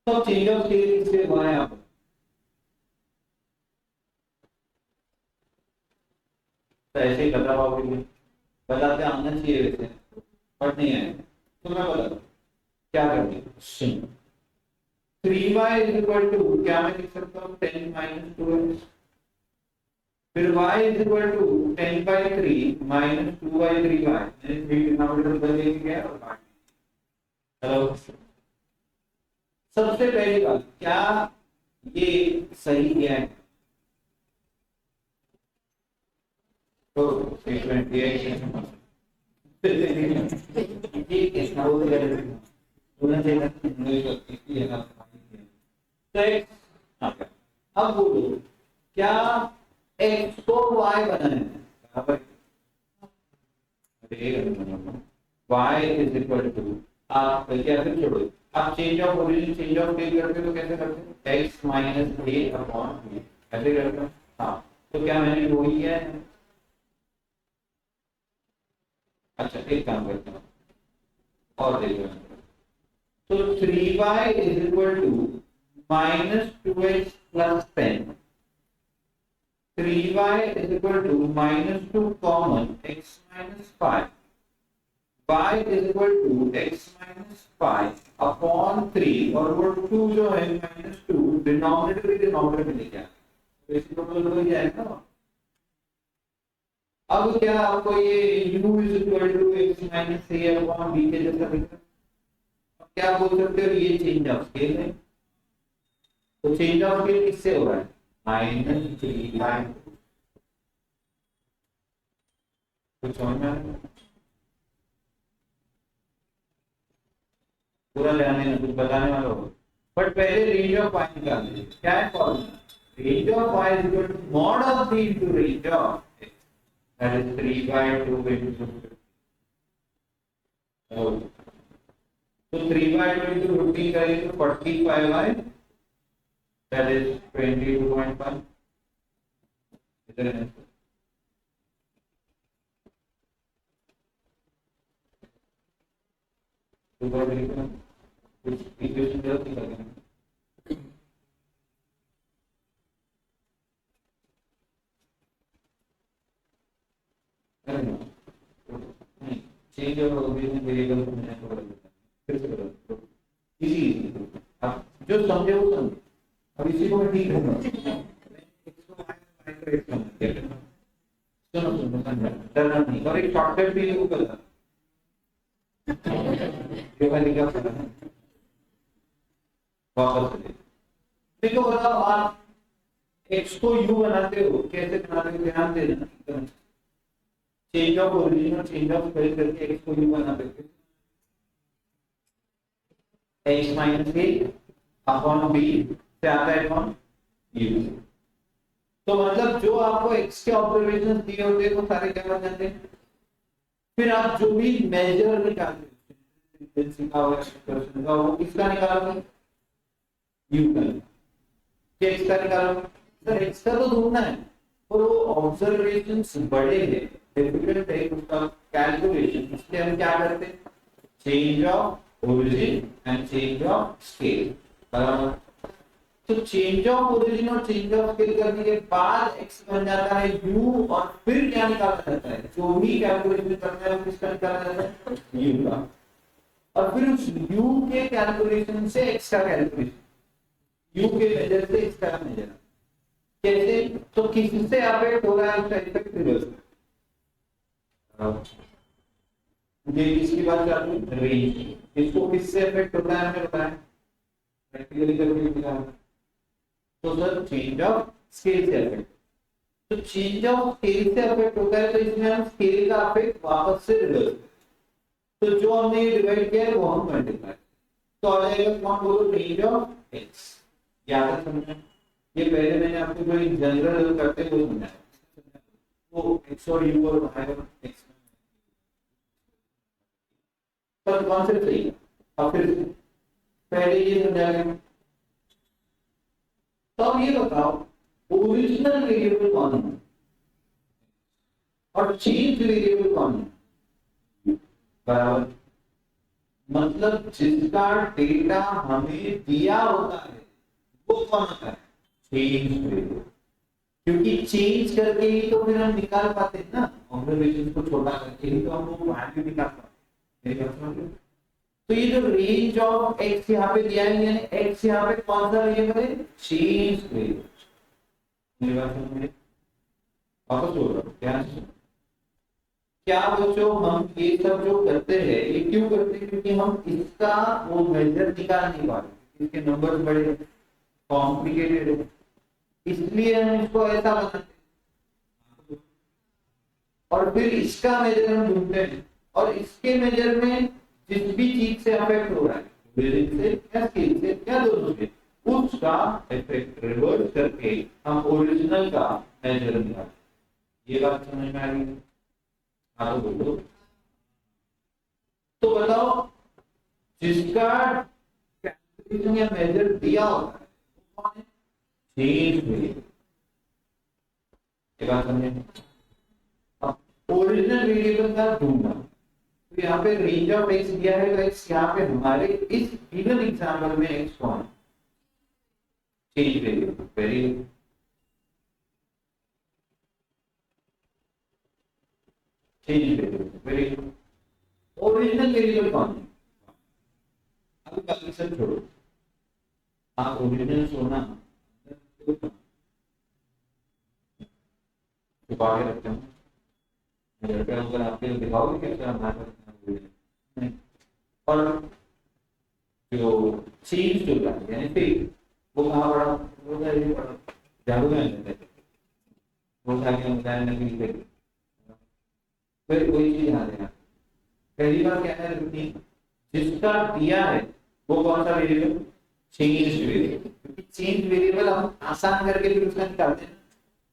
तो चेंज ऑफ स्केल से y आप तो ऐसे ही बता पाओगे बताते आना चाहिए वैसे बट नहीं है तो मैं बता क्या करते सुन 3y is equal to क्या मैं लिख सकता हूँ 10 minus 2x फिर y is equal to 10 by 3 minus 2 by 3y denominator बदलेंगे क्या और बाकी चलो सबसे पहली बात क्या ये सही क्या है तो स्टेटमेंट ये कितना हो गया होना चाहिए इंग्लिश का अब बोलो क्या x को y बनाना है y इज इक्वल टू आप क्या फिर छोड़ो आप change of origin change of scale करते हो तो कैसे करते हैं x minus a upon b ऐसे करते हैं हाँ तो क्या मैंने वो ही किया है अच्छा एक काम करते हैं और देखो तो 3y is equal to minus 2x plus 10 3y is equal to minus 2 common x minus 5 y is equal to x minus 5 upon 3 और वो 2 जो है minus 2 डिनोमिनेटर भी डिनोमिनेटर में लेके आए तो इसी को बोल दो जाएगा अब क्या आपको ये u is equal to x minus a upon b के जैसा दिख रहा है? अब क्या बोल सकते हो, ये चेंज ऑफ स्केल है। तो चेंज ऑफ स्केल किससे हो रहा है? माइनस 3 कुछ समझ में आ रहा है? पूरा ध्यान देना, कुछ बताने वाला हो बट पहले रेंज ऑफ y निकाल लीजिए। क्या है formula? Range of y is equal to mod of b into range of x, that is 3/2 into, तो 3/2 इनटू 15 करेंगे तो 45y, दैट इज 22.5। इधर है तो कुछ इक्वेशन जल्दी करेंगे। चेंज ऑफ ओरिजिन वेरिएबल को मैंने कर दिया, फिर से करो इजी। आप जो समझे वो समझे। अब इसी को मैं ठीक करूंगा, इसको माइक्रो सुनो सुनो डरना नहीं, और एक शॉर्टकट भी वो करता ये वाली क्या करना है वापस से देखो। बताओ आप x को u बनाते हो, कैसे बनाते हो ध्यान देना। चेंज ऑफ ओरिजिन और चेंज ऑफ स्पेस करके x को u बना देते हैं। x minus a upon b से आता है अपॉन u। तो मतलब जो आपको x के ऑब्जर्वेशन दिए होते हैं वो सारे क्या बन जाते हैं। फिर आप जो भी मेजर निकालते हो फ्रीक्वेंसी का और एक्सप्रेशन का, वो किसका निकालोगे? u का। क्या x का निकालोगे? सर x का तो ढूंढना है और वो ऑब्जर्वेशंस बड़े हैं, डिफिकल्ट है उसका कैलकुलेशन, इसलिए हम क्या करते हैं? Change of origin and change of scale. बराबर। तो चेंज ऑफ ओरिजिन और चेंज ऑफ स्केल करने के बाद x बन जाता है u, और फिर क्या निकाला जाता है? जो भी कैलकुलेशन करना है वो किसका निकाला जाता है? u का। और फिर उस u के कैलकुलेशन से x का कैलकुलेशन, u के मेजर से x का मेजर। कैसे? तो किससे अफेक्ट हो रहा है उसका इफेक्ट रिवर्स। ये किसकी बात कर रहे हैं? रेंज। इसको किससे अफेक्ट होता है हमें बताएं, प्रैक्टिकली करके दिखाओ। तो सर चेंज ऑफ स्केल से अफेक्ट। तो चेंज ऑफ स्केल से अफेक्ट होता है, तो इसमें हम स्केल का अफेक्ट वापस से रिवर्स। तो जो हमने डिवाइड किया है वो हम मल्टीप्लाई, तो आ जाएगा कौन बोलो? Range of x। याद समझना, ये पहले मैंने आपको जो जनरल करते वो समझाया, वो x और u और y और x पर कॉन्सेप्ट सही है। अब फिर पहले ये समझा लेंगे। तो अब ये बताओ ओरिजिनल वेरिएबल कौन है और चेंज वेरिएबल कौन है? बराबर। मतलब जिसका डेटा हमें दिया होता है वो कौन होता है? Change variable. क्योंकि चेंज करके ही तो फिर हम निकाल पाते हैं ना, ऑब्जर्वेशन को छोटा करके ही तो हम वो वैल्यू निकाल पाते हैं। तो ये जो रेंज ऑफ x यहाँ पे दिया है, यानी x यहाँ पे कौन सा वेरिएबल है? Change variable. मेरी बात समझ में? वापस बोल रहा हूँ, ध्यान से। क्या बच्चों हम ये सब जो करते हैं ये क्यों करते हैं? क्योंकि हम इसका वो मेजर निकाल नहीं पा रहे, इसके नंबर्स बड़े कॉम्प्लिकेटेड है, इसलिए हम इसको ऐसा बनाते हैं और फिर इसका मेजर हम ढूंढते हैं, और इसके मेजर में जिस भी चीज से अफेक्ट हो रहा है, वेरिएबल से या स्केल से या दोनों से, उसका इफेक्ट रिवर्स करके हम ओरिजिनल का मेजर निकालते। ये बात समझ में आ रही है? हाँ तो बोलो। तो बताओ जिसका कैलकुलेशन या मेजर दिया होता है वो कौन है? Change variable. ये बात समझे? ओरिजिनल वेरिएबल का ढूंढना, तो यहाँ पे रेंज ऑफ x दिया है, तो x यहाँ पे हमारे इस गिवन एग्जांपल में x कौन? Change variable. Very good. Change variable, very good. Original variable कौन है? अब बाकी सब छोड़ो, आप ओरिजिनल सोना छुपा के रखते हो, मेजर अगर आपके दिखाओगे कैसे हमारे पास नहीं। और जो चेंज जो है यानी फिर वो कहाँ बड़ा वो है ये बड़ा जादू में लेते हैं वो था कि हम बताया नहीं कि फिर कोई चीज आ देना पहली बार क्या है रूटीन जिसका दिया है वो कौन सा वेरिएबल चेंज वेरिएबल क्योंकि चेंज वेरिएबल हम आसान करके फिर उसका निकालते हैं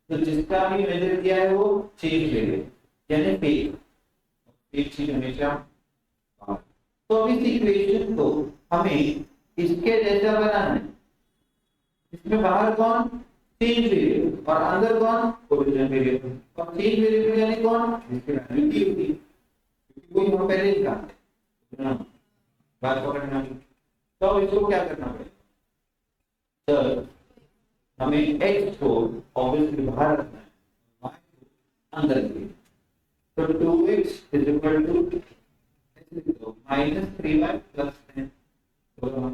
तो जिसका भी मेजर दिया है वो चेंज वेरिएबल यानी पे एक चीज हमेशा तो अब इस इक्वेशन को हमें इसके जैसा बनाना है इसमें बाहर कौन चेंज वेरिएबल और अंदर कौन ओरिजिनल वेरिएबल और चेंज वेरिएबल यानी कौन जिसकी वैल्यू की होती है क्योंकि वही हम पहले निकालते हैं बात पकड़ना तो इसको क्या करना पड़ेगा सर हमें x को ऑब्वियसली बाहर रखना है y को अंदर के तो 2x is equal to minus 3y plus 10 तो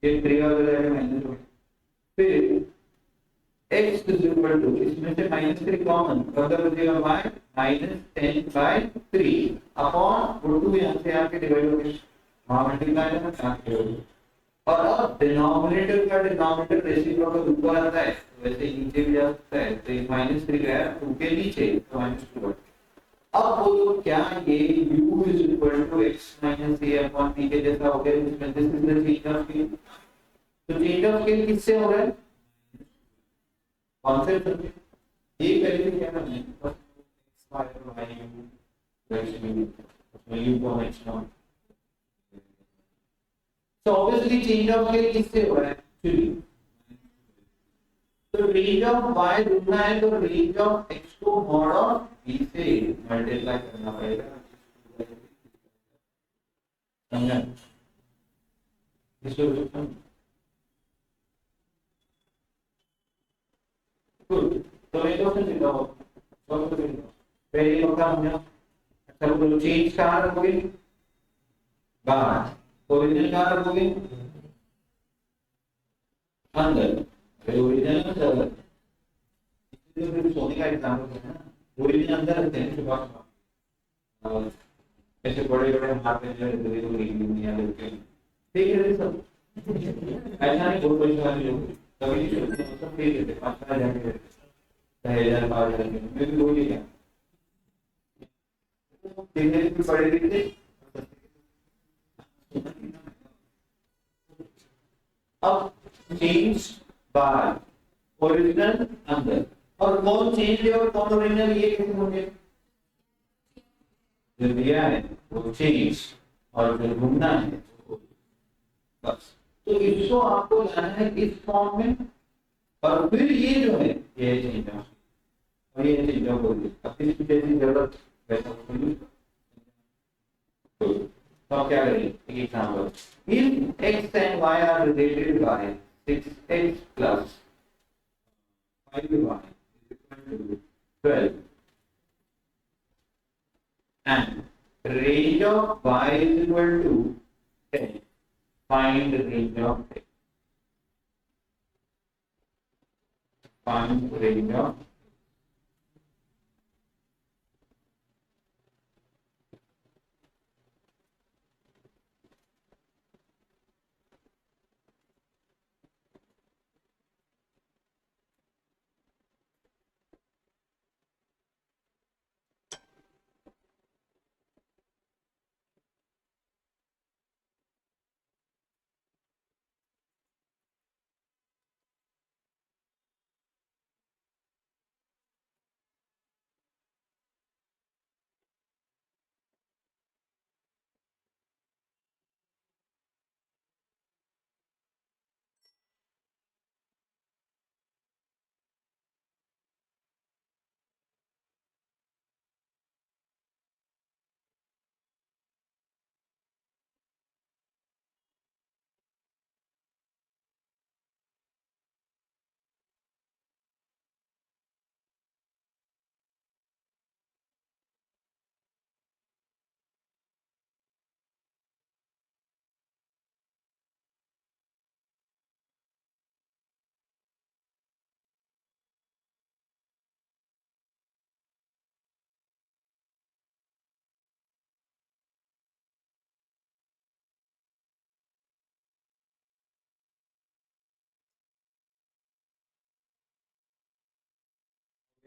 ये 3y हो जाएगा minus 1 फिर x is equal to इसमें से minus 3 कॉमन मतलब हो जाएगा y minus 10 by 3 अपॉन वो 2 यहाँ से आके डिवाइड हो गया वहाँ मल्टीप्लाई करना यहाँ पे हो गया और अब डिनोमिनेटर का डिनोमिनेटर रेसिप्रोकल ऊपर आता है वैसे नीचे भी जा सकता है तो माइनस 3 गया टू के नीचे तो माइनस 2 अब बोलो क्या ये u is equal to x minus a upon b के जैसा हो गया जिसमें this is the change of scale तो चेंज ऑफ स्केल किससे हो रहा है कौन से समझे ये पहले क्या करना है बस x y और y u उसमें u को h not So obviously change of scale किससे हो रहा है एक्चुअली तो रेंज ऑफ y ढूंढना है तो रेंज ऑफ x को मॉड ऑफ b से मल्टीप्लाई करना पड़ेगा समझा इसको गुड तो मैं क्वेश्चन देता हूं पहले होगा हमने अच्छा बोलो चेंज कहां रखोगे बाहर ओरिजिनल कहां रखोगे अंदर ओरिजिनल अंदर इसलिए फिर सोने का एग्जांपल है ना ओरिजिनल अंदर रखते हैं सुबह ऐसे बड़े बड़े मारते हैं जो देखो दुनिया लेके ठीक है सब ऐसा नहीं बहुत कोई सवाल नहीं कभी नहीं चलते सब ठीक है 5,000 जाके 10,000 5,000 मैं भी दो ही गया देखने भी बड़े दिखते अब चेंज बाहर ओरिजिनल अंदर और कौन चेंज है और कौन ओरिजिनल ये कैसे होंगे जो दिया है वो चेंज और जो ढूंढना है बस तो इसको आपको लाना है इस फॉर्म में और फिर ये जो है ये चेंज और ये चेंज हो गई अब इसकी जैसी जरूरत वैसा होगी तो क्या करेंगे example if x and y are related by 6x plus 5y is equal to 12 and range of y is equal to 10 find the range of x find the range of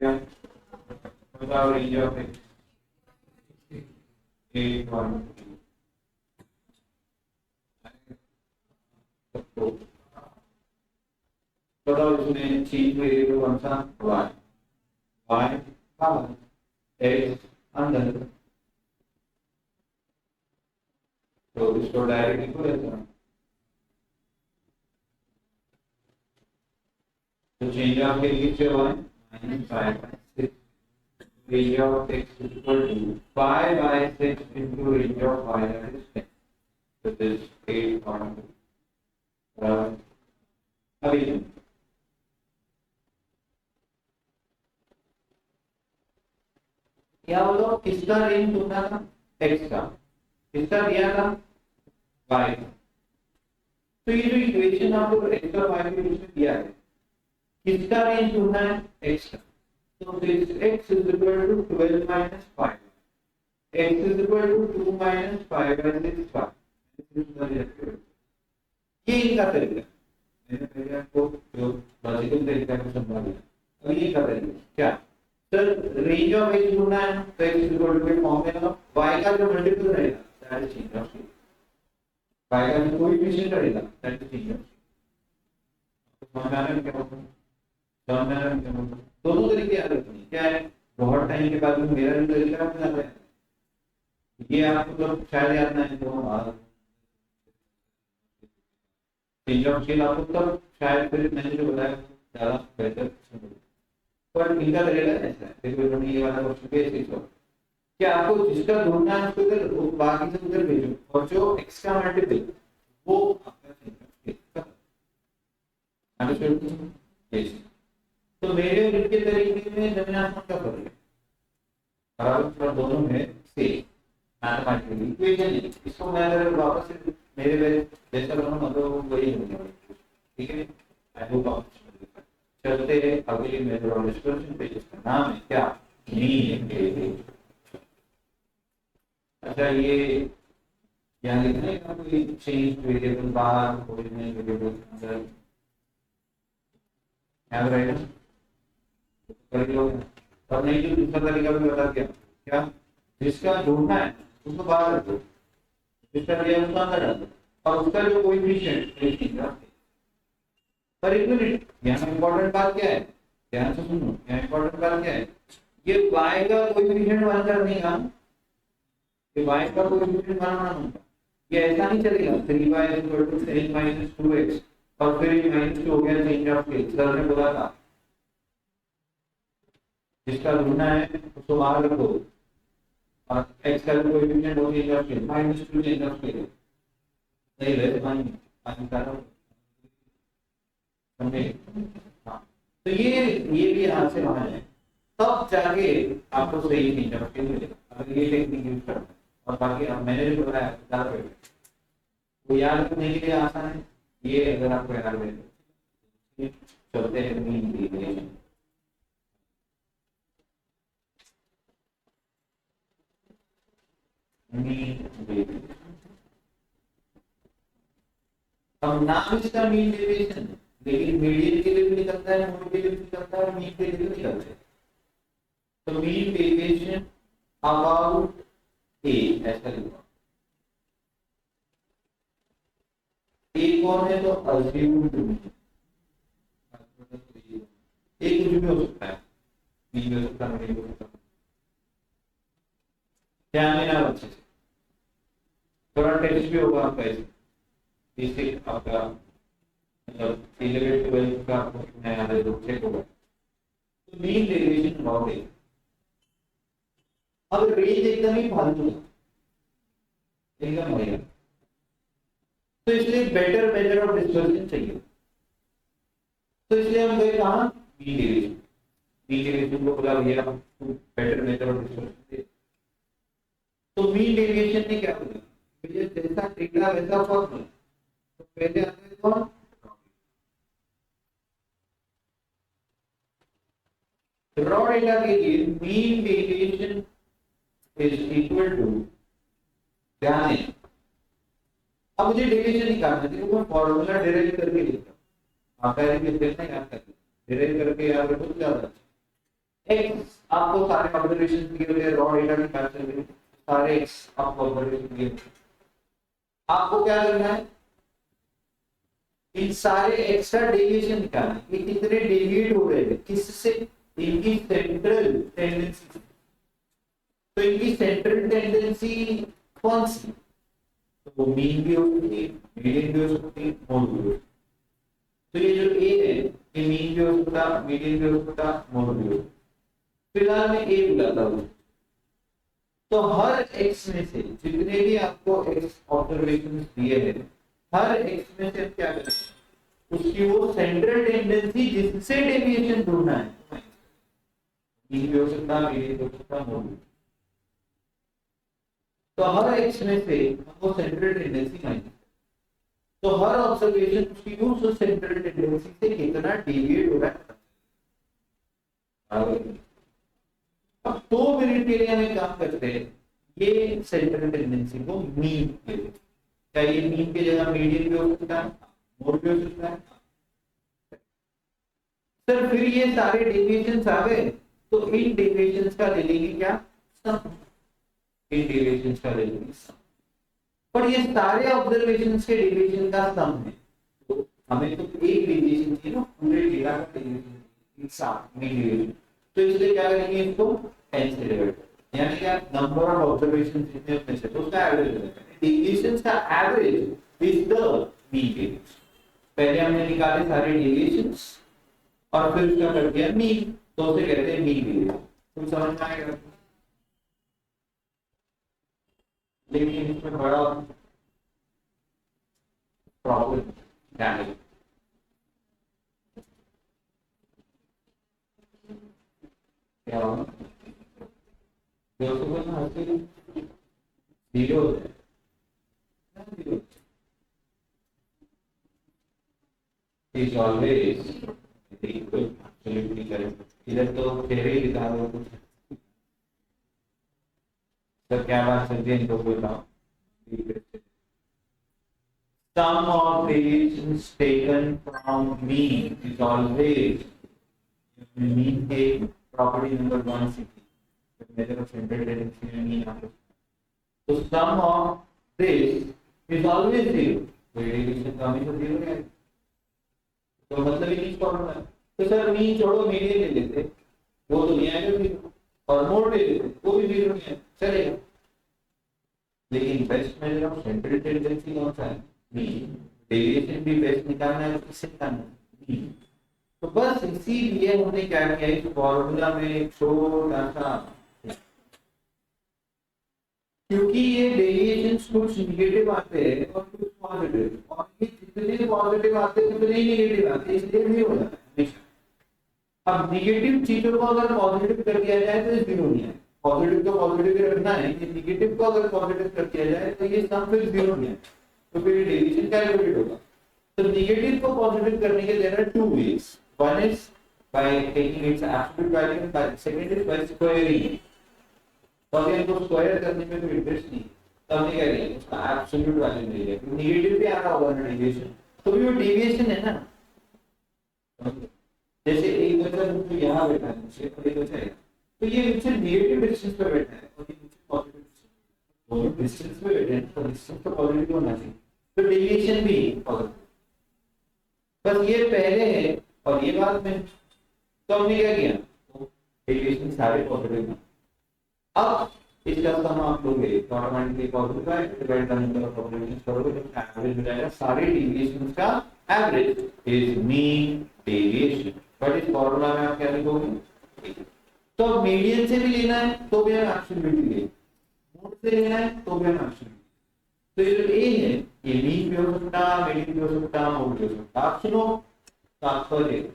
क्या बताओ रेंज ऑफ एक्स 8 1 बताओ इसमें change variable कौन सा y y बाहर x अंदर तो इसको डायरेक्ट लिखो ऐसा तो चेंज ऑफ के लिए क्या हुआ -5/6 range of x is equal to 5/6 into range of y that is 10 so this 8 अभी क्या बोलो किसका रेंज होता था x का किसका दिया था y का तो ये जो इक्वेशन आपको x और y के बीच में दिया है किसका रेंज ढूंढना है x का तो this x is equal to 12 minus 5 x is equal to 2 minus 5/6 ये इनका तरीका मैंने पहले आपको जो लॉजिकल तरीका है समझा दिया अब ये का तरीका क्या सर रेंज ऑफ x ढूंढना है तो x is equal to formula y का जो मल्टीपल रहेगा that is change of y का जो कोएफिशिएंट रहेगा दैट इज चेंज ऑफ समझ आ रहा है क्या मतलब समझ आ रहा है क्या मतलब दोनों तरीके याद रखने क्या है बहुत टाइम के बाद में मेरा जो तरीका है याद है ये आपको तो शायद याद ना है तो चेंज ऑफ स्केल आपको तब शायद फिर मैंने जो बताया ज्यादा बेहतर पर इनका तरीका ऐसा है देखो हमने ये वाला क्वेश्चन पे ऐसे सॉल्व क्या आपको जिसका ढूंढना है उसको उधर बाकी से उधर भेजो और जो x का मल्टीपल वो आपका चेंज ऑफ स्केल का अंडरस्टूड यस तो मेरे और इनके तरीके में जमीन आसमान का फर्क है बराबर पर दोनों में सेम मैथमेटिकली इक्वेशन इसको मैं अगर वापस से मेरे जैसा बनाऊं मतलब वही हो जाएगा ठीक है आई होप आप चलते अगले मेथोडोलॉजिकल पे जिसका नाम है क्या मीन अच्छा ये यहाँ लिखना है कि कोई चेंज वेरिएबल बाहर ओरिजिनल वेरिएबल अंदर याद रहेगा कर लो और नहीं तो दूसरा तरीका भी बता दिया क्या जिसका ढूंढना है उसको बाहर रखो जिसका दिया उसको अंदर डालो और उसका जो कोएफिशिएंट पर एक मिनट यहाँ इंपॉर्टेंट बात क्या है ध्यान से सुनो यहाँ इंपॉर्टेंट बात क्या है ये y का कोएफिशिएंट वन करने का ये y का कोएफिशिएंट बनाना होगा ये ऐसा नहीं चलेगा 3y = 10 - 2x और फिर ये -2 हो गया चेंज ऑफ स्केल सर ने बोला था जिसका ढूंढना है उसको बाहर रखो और x का कोएफिशिएंट हो change of scale -2 change of scale नहीं ले पानी का हाँ तो ये भी यहाँ से वहां है तब जाके आपको सही चेंज ऑफ स्केल मिलेगा अगर ये टेक्निक यूज करना है और बाकी मैंने जो बताया ज्यादा वो याद रखने के लिए आसान है ये अगर आपको याद रहे चलते हैं मीन डेविएशन अब नाम इसका मीन डेविएशन है लेकिन मीडियन के लिए भी निकलता है मोड के लिए भी निकलता है मीन के लिए भी निकलता है तो मीन डेविएशन अबाउट ए ऐसा लिखो ए कौन है तो अज्यूम्ड मीन ए कुछ भी हो सकता है मीन हो सकता है नहीं हो सकता ध्यान देना अच्छे से थोड़ा टेस्ट भी होगा आपका इससे आपका मतलब 11-12 का नया चेक होगा तो मीन डेविएशन अबाउट ए अब रेंज एकदम ही फालतू है एकदम बढ़िया तो इसलिए बेटर मेजर ऑफ डिस्पर्जन चाहिए तो इसलिए हम गए कहां मीन डेविएशन को बोला भैया बेटर मेजर ऑफ डिस्पर्जन तो मीन डेविएशन ने क्या बोला भैया जैसा डेटा वैसा फॉर्मूला तो पहले आता है कौन रॉ डेटा के लिए mean deviation is equal to ध्यान दें अब मुझे डेविएशन निकालना है तो मैं फॉर्मूला डिराइव करके लिखता हूं आप पहले भी देखना याद करके डिराइव करके याद रखो तो ज्यादा एक्स आपको सारे ऑब्जर्वेशन दिए हुए रॉ डेटा की कैप्चर करें, सारे एक्स आपको ऑब्जर्वेशन दिए, आपको क्या करना है, इन सारे एक्स्ट्रा डेविएशन निकालना, ये कितने डेविएट हो रहे हैं किससे, इनकी सेंट्रल टेंडेंसी। तो इनकी सेंट्रल टेंडेंसी कौन सी, तो वो मीन भी हो सकती है, मीडियन भी हो सकती है, मोड भी हो सकती है। तो ये जो ए है ये मीन भी हो सकता, मीडियन भी हो सकता, मोड भी हो सकता। फिलहाल मैं ए बुलाता हूँ। तो हर एक्स में से जितने भी आपको एक्स ऑब्जर्वेशन दिए हैं, हर एक्स में से क्या करें, उसकी वो सेंट्रल टेंडेंसी जिससे डेविएशन ढूंढना है, मीन भी हो सकता, मीडियन भी हो सकता, मोड भी। तो हर एक्स में से हमको सेंट्रल टेंडेंसी माइनस, तो हर ऑब्जर्वेशन उसकी उस सेंट्रल टेंडेंसी से कितना डेविएट हो रहा है। अब 2 मिनट के लिए हम एक काम करते हैं, ये सेंट्रल टेंडेंसी को मीन के लिए, क्या ये मीन की जगह मीडियन भी हो सकता है, मोड भी हो सकता है। सर फिर ये सारे डेविएशंस आ गए, तो इन डेविएशंस का ले लेंगे क्या, सम, इन डेविएशंस का ले लेंगे सम। पर ये सारे ऑब्जर्वेशंस के डेविएशन का सम है, तो हमें तो एक डेविएशन चाहिए ना, पूरे डेटा का डेविएशन साथ में डेविएशन, तो इसलिए क्या करेंगे, इसको 10 से डिवाइड, यानी क्या नंबर ऑफ ऑब्जर्वेशन जितने उसमें से, तो उसका एवरेज होता है, डेविएशंस का average is the mean deviation. पहले हमने निकाले सारे डेविएशंस और फिर उसका कर दिया मीन, तो उसे कहते हैं मीन डेविएशन। तो समझ में आएगा, लेकिन इसमें बड़ा प्रॉब्लम क्या है, क्या होगा, zero is always equal, absolutely correct। इधर तो तेरे ही लिखा हुआ कुछ, सर क्या बात चल रही है, इनको बताओ। Sum of deviations taken from mean is always mean के property number 1 से मेरे को central tendency में mean आता है, तो sum of this is always zero, तो deviation का हमेशा zero है, तो मतलब ये फॉर्मूला है। तो सर मीन छोड़ो, मीडियन ले लेते, वो तो नहीं आएगा जीरो, और मोड ले लेते, वो भी जीरो नहीं है, चलेगा। लेकिन best measure of central tendency कौन सा है, मीन। डेविएशन भी बेस्ट निकालना है, किससे निकालना है, मीन। तो बस इसीलिए हमने क्या किया, इस फॉर्मूला में एक छोटा सा, क्योंकि ये डेविएशंस कुछ नेगेटिव आते हैं और कुछ पॉजिटिव, और ये जितने पॉजिटिव आते हैं उतने ही नेगेटिव आते हैं, इसलिए नहीं हो जाता है। अब नेगेटिव चीजों को अगर पॉजिटिव कर दिया जाए तो जीरो नहीं है, पॉजिटिव को पॉजिटिव ही रखना है, ये नेगेटिव को अगर पॉजिटिव कर दिया जाए तो ये सम फिर जीरो नहीं है, तो फिर ये डेविएशन कैलकुलेट होगा। तो नेगेटिव को पॉजिटिव करने के there are 2 ways, one is by taking its absolute value and second is by squaring. तो अगर इनको स्क्वायर करने में कोई इंटरेस्ट नहीं, तो हमने क्या किया, उसका एब्सोल्यूट वैल्यू ले लिया, नेगेटिव भी आ रहा होगा ना डेविएशन, तो भी वो डेविएशन है ना। जैसे एक बच्चा जो यहाँ बैठा है मुझसे, और एक बच्चा है, तो ये मुझसे नेगेटिव डिस्टेंस पे बैठा है और ये मुझसे पॉजिटिव डिस्टेंस पे बैठे हैं, तो डिस्टेंस तो पॉजिटिव होना चाहिए, तो डेविएशन भी पॉजिटिव। बस ये पहले है और ये बाद में, तो हमने क्या किया, डेविएशन सारे पॉजिटिव हैं। अब इसका सम आप लोगे तो ऑटोमेटिकली पॉजिटिव है, divide the number of observations करोगे तो एवरेज मिल जाएगा, सारे डेविएशंस का average is mean deviation. But इस फॉर्मूला में आप क्या लिखोगे, तो मीडियन से भी लेना है तो भी हम एब्सोल्यूट लेंगे, मोड से लेना है तो भी हम एब्सोल्यूट। तो ये जो ए है ये मीन भी हो सकता, मीडियन भी हो सकता, मोड भी हो सकता। आप सुनो, तात्पर्य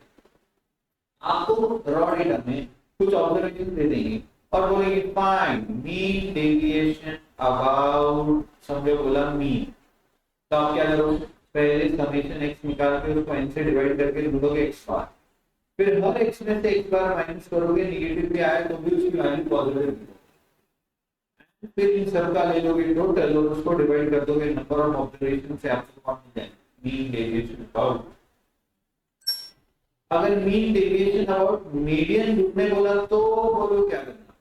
आपको रॉ डेटा में कुछ ऑब्जर्वेशन दे देंगे और बोलेंगे फाइंड मीन डेविएशन अबाउट, समझो बोला मीन, तो आप क्या करोगे, पहले समेशन x निकाल के उसको n से डिवाइड करके ढूंढोगे x बार, फिर हर x में से x बार माइनस करोगे, नेगेटिव भी आए तो भी उसकी वैल्यू पॉजिटिव लिखोगे, फिर इन सब का ले लोगे टोटल और उसको डिवाइड कर दोगे नंबर ऑफ ऑब्जर्वेशन से, आपको कौन मिल जाएगा, मीन डेविएशन अबाउट। अगर मीन डेविएशन अबाउट मीडियन ढूंढने बोला तो बोलो क्या करना,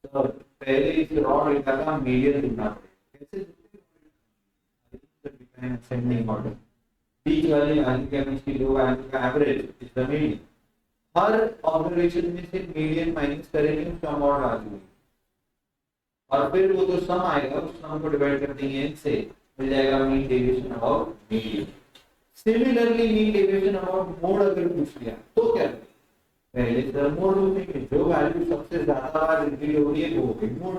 तो पहले इस रॉ डेटा का मीडियन ढूंढना पड़ेगा। कैसे ढूंढेंगे, असेंडिंग ऑर्डर, बीच वाली वैल्यू क्या है, इसकी लो वैल्यू का average is the median. Her observation में से मीडियन माइनस करेंगे, उसका मॉड आ जाएगा, और फिर वो जो सम आएगा उस सम को डिवाइड कर देंगे n से, मिल जाएगा mean deviation about median. Similarly mean deviation about mode अगर पूछ लिया तो क्या करें, पहले सर मोड ढूंढेंगे, जो वैल्यू सबसे ज्यादा बार रिपीट हो रही है वो होगी मोड।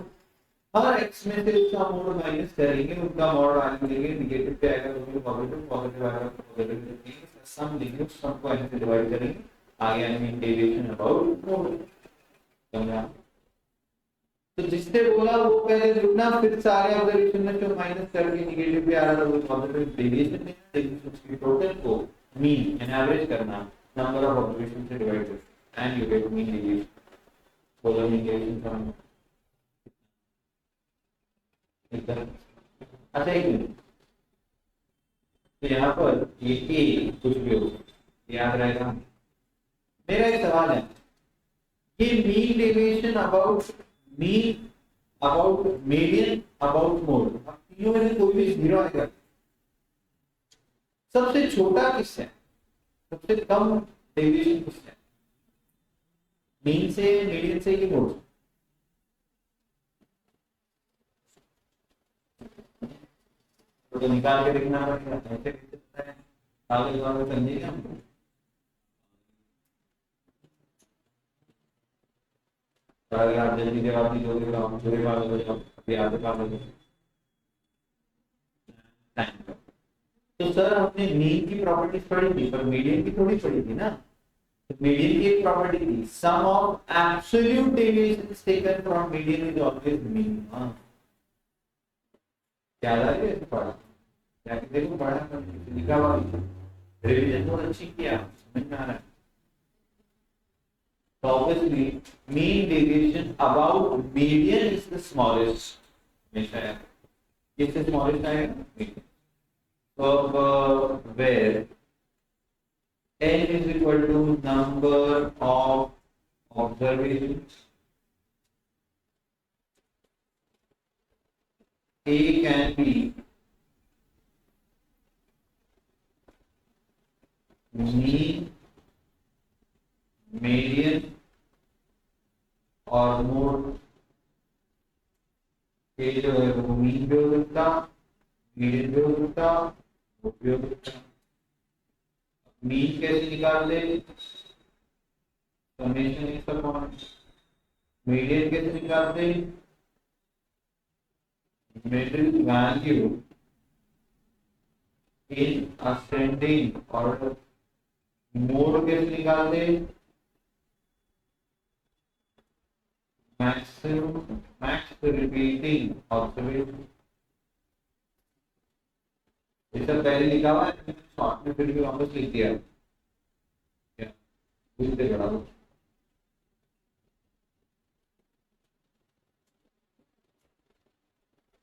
हर x में से उसका मोड माइनस करेंगे, उनका मॉड वैल्यू लेंगे, नेगेटिव पे आएगा तो पॉजिटिव, पॉजिटिव आएगा तो पॉजिटिव लेंगे, सम लेंगे, उस सम को n से डिवाइड करेंगे, आ गया मीन डेविएशन अबाउट मोड। समझा? तो जिसने बोला वो पहले ढूंढना, फिर सारे ऑब्जर्वेशन में जो माइनस करके नेगेटिव पे आ रहा था वो पॉजिटिव डेविएशन है, लेकिन उसकी टोटल को मीन यानी एवरेज करना, नंबर ऑफ ऑब्जर्वेशन से डिवाइड करना, and you get mean deviation. बोलो मीन डेविएशन का अच्छा एक मिनट, तो यहाँ पर ये ए कुछ भी हो याद रहेगा। मेरा एक सवाल है, ये mean deviation about mean about median about mode, अब तीनों में से कोई भी जीरो आएगा, सबसे छोटा किससे, सबसे कम डेविएशन किससे, मीन से, मीडियन से कि मोड से? तो निकाल के देखना पड़ेगा, ऐसे कैसे पता है, आगे बार में समझेंगे हम। अगर आप जल्दी जवाब नहीं दोगे तो हम पूरे बार हो जाओ, अभी आगे बार हो जाओ। तो सर हमने मीन की प्रॉपर्टीज पढ़ी थी, पर मीडियन की थोड़ी पढ़ी थी ना। तो मीडियन की एक प्रॉपर्टी थी, sum of absolute deviations taken from median is always mean. हां याद आ गया, पढ़ा जाके देखो, पढ़ा कर लिखा हुआ, रिवीजन बहुत अच्छी किया, समझ में आ रहा है। So obviously mean deviation about median is the smallest, हमेशा है, किससे smallest आएगा, so where n is equal to number of observations, a can be mean, median और मोड। ये जो है वो मीन भी हो सकता, मीडियन भी हो सकता, मोड भी हो सकता। मीन कैसे निकालते, समेशन इज अपॉन, मीडियन कैसे निकालते, middle value in ascending order, mode कैसे निकालते, maximum max repeating observation। ये सब पहले लिखा हुआ है, शॉर्ट में फिर भी वापस लिख दिया क्या, बुझते बड़ा हो।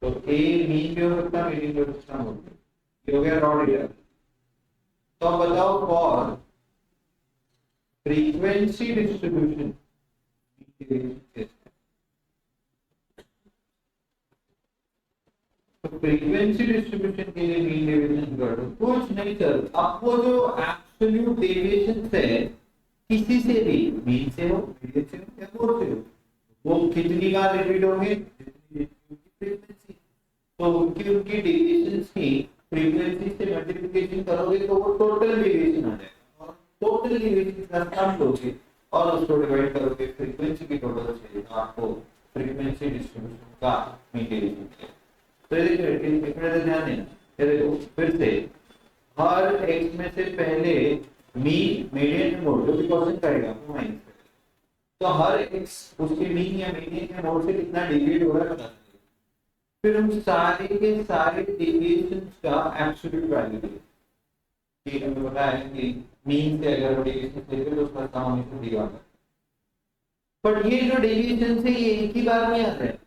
तो ए मीन भी हो सकता है, मीडियन भी हो सकता है, ये हो गया रॉ डेटा। तो अब बताओ फॉर फ्रीक्वेंसी डिस्ट्रीब्यूशन, फ्रीक्वेंसी डिस्ट्रीब्यूशन के लिए मीन डेविएशन कर दो, कुछ नहीं सर। अब वो जो एब्सोल्यूट डेविएशन है किसी से भी, मीन से हो, मीडियन से हो या मोड से हो, वो कितनी बार रिपीट होंगे, फ्रीक्वेंसी, तो उनकी डेविएशंस की फ्रीक्वेंसी से मल्टीप्लिकेशन करोगे तो वो टोटल डेविएशन आ जाएगा, और टोटल डेविएशन का सम लोगे और उसको डिवाइड करोगे फ्रीक्वेंसी की टोटल से, तो आपको फ्रीक्वेंसी डिस्ट्रीब्यूशन का मीन डेविएशन मिलेगा। तो देखो ध्यान देना, देखो फिर से हर x में से पहले मीन, मीडियन, मोड जो भी क्वेश्चन करेगा वो माइनस करेगा, तो हर x उसके मीन या मीडियन या मोड से कितना डेविएट हो रहा है बता देंगे, फिर हम सारे के सारे डेविएशंस का एब्सोल्यूट वैल्यू देंगे। ठीक है, हमें पता है कि मीन से अगर डेविएशन लेते तो उसका सम हमेशा दिया होगा, पर ये जो डेविएशन है ये एक ही बार में आता है,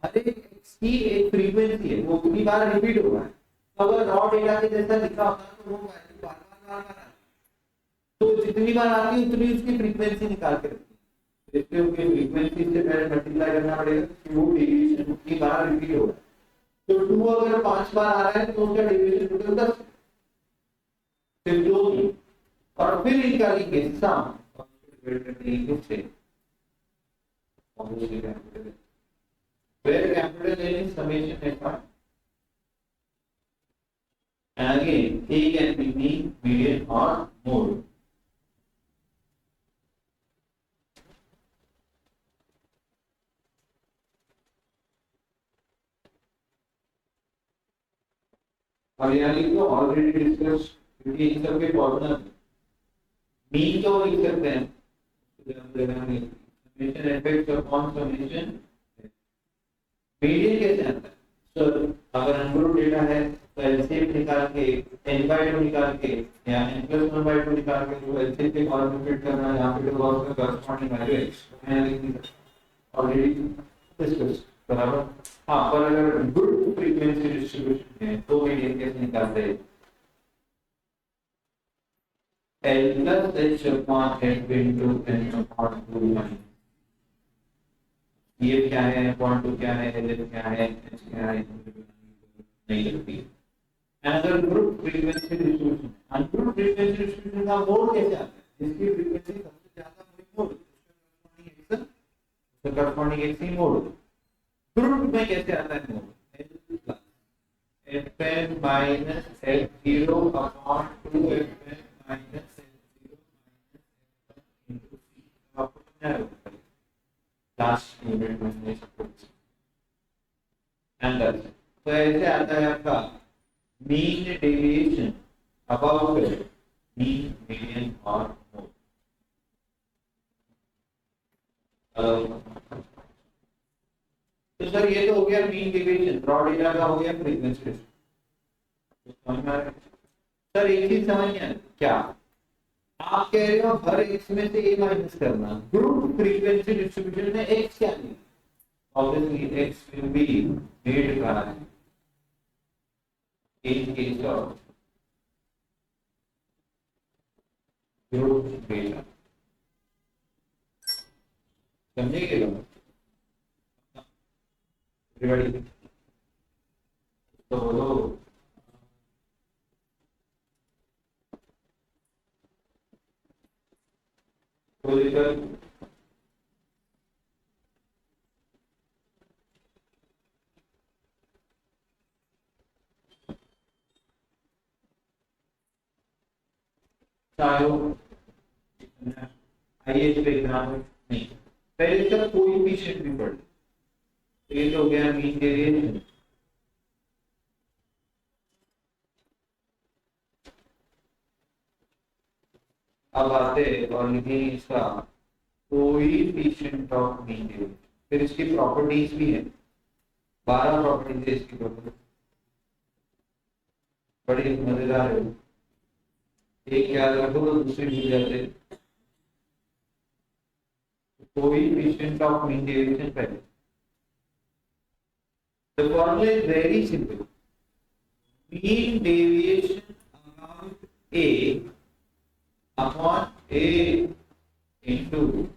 हर एक की एक फ्रीक्वेंसी है, वो कितनी बार रिपीट होगा। अगर रॉ डेटा के जैसा लिखा होता तो वो वैल्यू बार-बार तो जितनी बार आती है उतनी उसकी फ्रीक्वेंसी निकाल के रखती है, इसलिए उसकी फ्रीक्वेंसी से पहले मल्टीप्लाई करना पड़ेगा कि वो डेविएशन उतनी बार रिपीट हो रहा है। तो 2 अगर 5 बार आ रहा है तो उसका डेविएशन टोटल 10, फिर 2 और फिर निकालेंगे सम इससे obviously capital where capital N is summation f and again A can be mean, median or mode. अब यहाँ लिखो ऑलरेडी डिस्कस, क्योंकि इन सब के फॉर्मूला मीन तो लिख सकते हैं summation effect upon summation median कैसे आता है? सर अगर अनग्रुप डेटा है तो एलसीएम निकाल के n/2 निकाल के या n+1/2 निकाल के जो एलसीएम के फॉर्म फिट करना है, यहाँ पे तो उसका करस्पॉन्डिंग वैल्यू मैंने लिख दिया ऑलरेडी डिस्कस बराबर। हाँ, पर अगर गुड फ्रीक्वेंसी डिस्ट्रीब्यूशन है तो मीडियन कैसे निकालते हैं? L+H upon F into N upon 2 ये क्या है, पॉइंट 2 क्या है, L क्या है, H क्या है, नहीं लगती है। अगर group frequency distribution, ungroup frequency distribution का मोड कैसे आता है? जिसकी फ्रीक्वेंसी सबसे ज्यादा वही मोड, उसका करस्पॉन्डिंग एक्स ही मोड। ग्रुप में कैसे आता है mode? Fn minus F0 upon 2Fn minus F0 into C आपको लास्ट यूनिट में अंदर। तो ऐसे आता है आपका mean deviation about mean, median और मोड। तो सर ये तो हो गया मीन डेविएशन, रॉ डेटा का हो गया फ्रीक्वेंसी डिस्ट्रीब्यूशन। सर एक चीज समझ में क्या आप कह रहे हो हर x में से a माइनस करना, ग्रुप फ्रीक्वेंसी डिस्ट्रीब्यूशन में x क्या है? Obviously x will be made by in case of group data। समझेंगे लोग? everybody तो बोलो आइए इस पे एग्जाम्पल नहीं, पहले इसका कोएफिशिएंट भी पढ़। तो ये तो हो गया मीन डेविएशन। अब आते और लिखेंगे इसका कोएफिशिएंट ऑफ मीन डेविएशन। फिर इसकी प्रॉपर्टीज भी है, 12 प्रॉपर्टीज है इसकी टोटल, बड़ी मजेदार है। एक याद रखो तो दूसरी भूल जाते। कोएफिशिएंट ऑफ मीन डेविएशन पहले, the formula is very simple, mean deviation amount A upon A into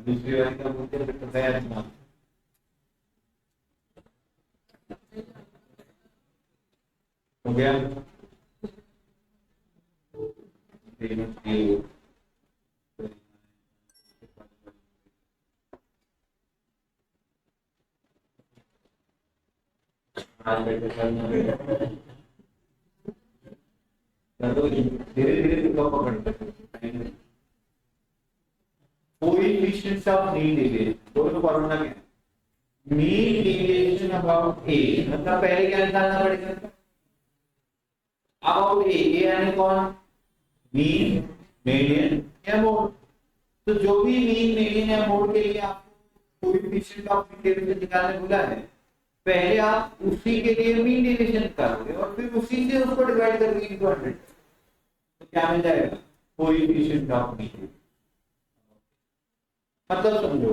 दूसरी वाली का बोलते हैं तैयार ना हो गया। धीरे धीरे पकड़ कोएफिशिएंट्स ऑफ मीन डेविएशन, दोनों फॉर्मूला क्या है? मीन डेविएशन अबाउट ए, मतलब पहले क्या निकालना पड़ेगा? अबाउट ए, ए यानी कौन? मीन, मीडियन या मोड। तो जो भी मीन मीडियन या मोड के लिए आपको कोएफिशिएंट ऑफ मीन डेविएशन निकालने बोला है, पहले आप उसी के लिए मीन डेविएशन करोगे और फिर उसी से उसको डिवाइड करके इनटू 100, तो क्या मिल जाएगा? Coefficient of mean. मतलब समझो,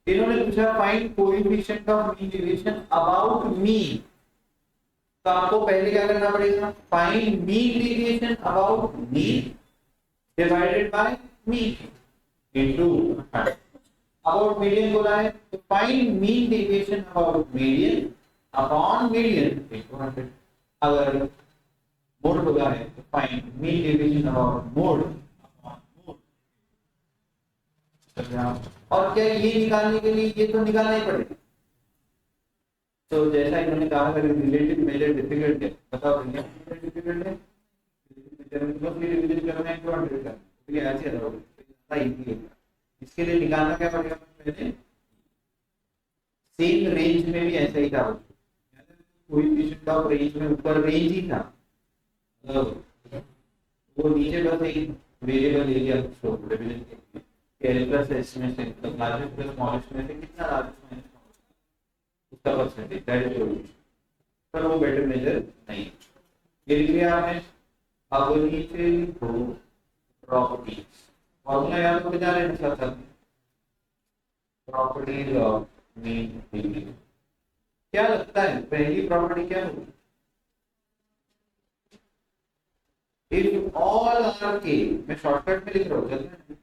इन्होंने पूछा find coefficient of mean deviation about mean, तो आपको पहले क्या करना पड़ेगा? Find mean deviation about mean divided by mean into about median बोला है, तो find mean deviation about median upon median into 100। अगर मोड बोला है तो find mean deviation about mode upon mode. और क्या ये निकालने के लिए ये तो निकालना ही पड़ेगा। तो जैसा इन्होंने कहा अगर रिलेटिव मेजर डिफिकल्ट है, बताओ डिफिकल्ट है, करना है तो 100 का, तो ये ऐसे है। इसके लिए निकालना क्या पड़ेगा? पहले सेम रेंज में भी ऐसा ही था, कोएफिशिएंट ऑफ रेंज में ऊपर रेंज ही था, वो नीचे बस एक वेरिएबल ले लिया उसको रिप्रेजेंट करके एल प्लस एस में से, मतलब लार्जेस्ट प्लस स्मॉलेस्ट में से कितना लार्जेस्ट माइनस उसका परसेंटेज, दैट इज सोल्यूशन। पर वो बेटर मेजर नहीं ये लिख लिया आपने। अब नीचे लिखो प्रॉपर्टीज, फॉर्मूला याद होके जा रहे हैं साथ साथ। प्रॉपर्टीज ऑफ मीन डेविएशन, क्या लगता है पहली प्रॉपर्टी क्या होगी? इफ ऑल आर के, मैं शॉर्टकट में लिख रहा हूँ, चलना है।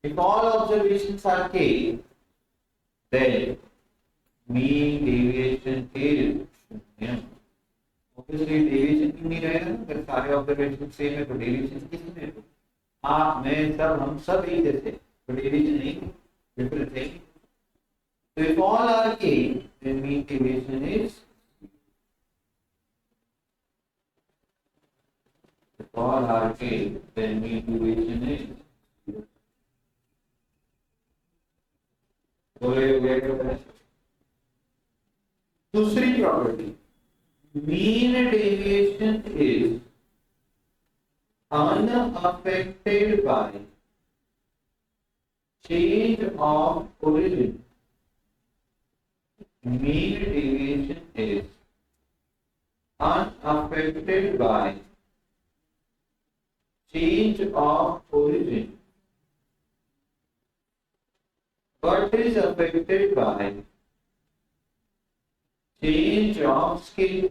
इफ ऑल ऑब्जर्वेशंस आर के, देन मीन डेविएशन इज शून्य। ऑब्वियसली डेविएशन क्यों नहीं रहेगा? अगर सारे ऑब्जर्वेशन सेम है तो डेविएशन किस में है? आप मैं सब हम सब एक जैसे, तो डेविएशन नहीं डिफरेंस है। तो इफ ऑल आर के, then mean deviation is, if all are k, then mean deviation is 0. बोले हो गया क्या? दूसरी property, mean deviation is unaffected by change of origin. Mean deviation is unaffected by change of origin, but is affected by change of scale.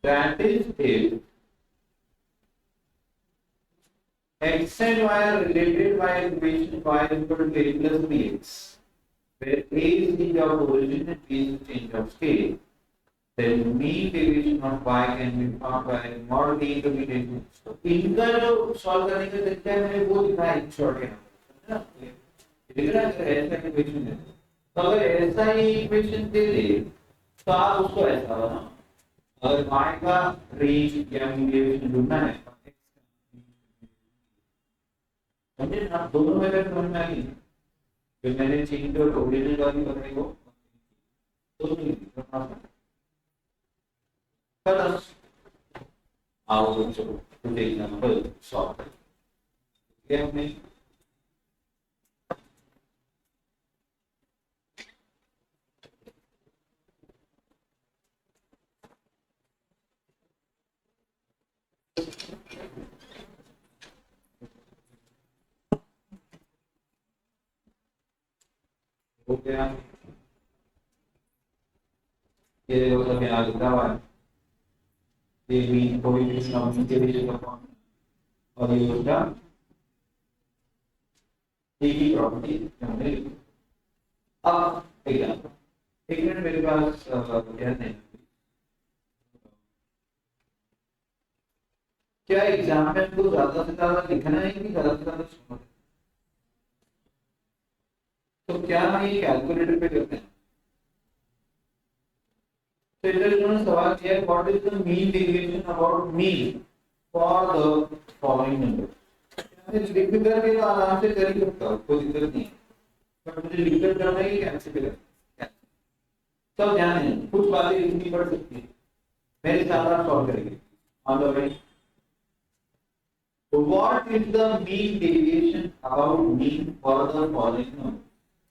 That is if x and y are related by equation y is equal to a plus bx, where a is the change of origin and b is the change of scale, then mean deviation of y can be found by mod d into mean deviation. तो इनका जो solve करने का तरीका है मैंने वो दिखाया एक शॉर्ट के नाम, लिख रहा है ऐसा इक्वेशन है। तो अगर ऐसा ही इक्वेशन दे दे तो आप उसको ऐसा बनाओ, अगर y का रेंज या मीन डेविएशन ढूंढना है समझे ना, दोनों मेथड समझ में आई। फिर मैंने चेंज और ओरिजिनल वाली बताई वो दोनों ही खत्म। आओ चलो कुछ एग्जांपल सॉल्व करते हैं। हमने हो गया ये वो सब यहाँ लिखा हुआ है, ये भी कोई भी नॉमिनल के बीच का फॉर्म और ये उसका एक ही प्रॉपर्टी हमने लिखी। अब एग्जांपल एक मिनट मेरे पास क्या नहीं, क्या एग्जाम में हमको ज्यादा से ज्यादा लिखना है कि ज्यादा से ज्यादा सुनना है? तो क्या हम ये कैलकुलेटर पे करते हैं? तो इधर इन्होंने सवाल किया है what is the mean deviation about mean for the following number. लिख करके तो आराम से कर ही सकता हूँ, कोई दिक्कत नहीं है, बट मुझे लिख कर करना है कैसे करें। सब ध्यान है, कुछ बातें लिखनी पड़ सकती है, मेरे साथ आप सॉल्व करेंगे। on the way. So what is the mean deviation about mean for the following number?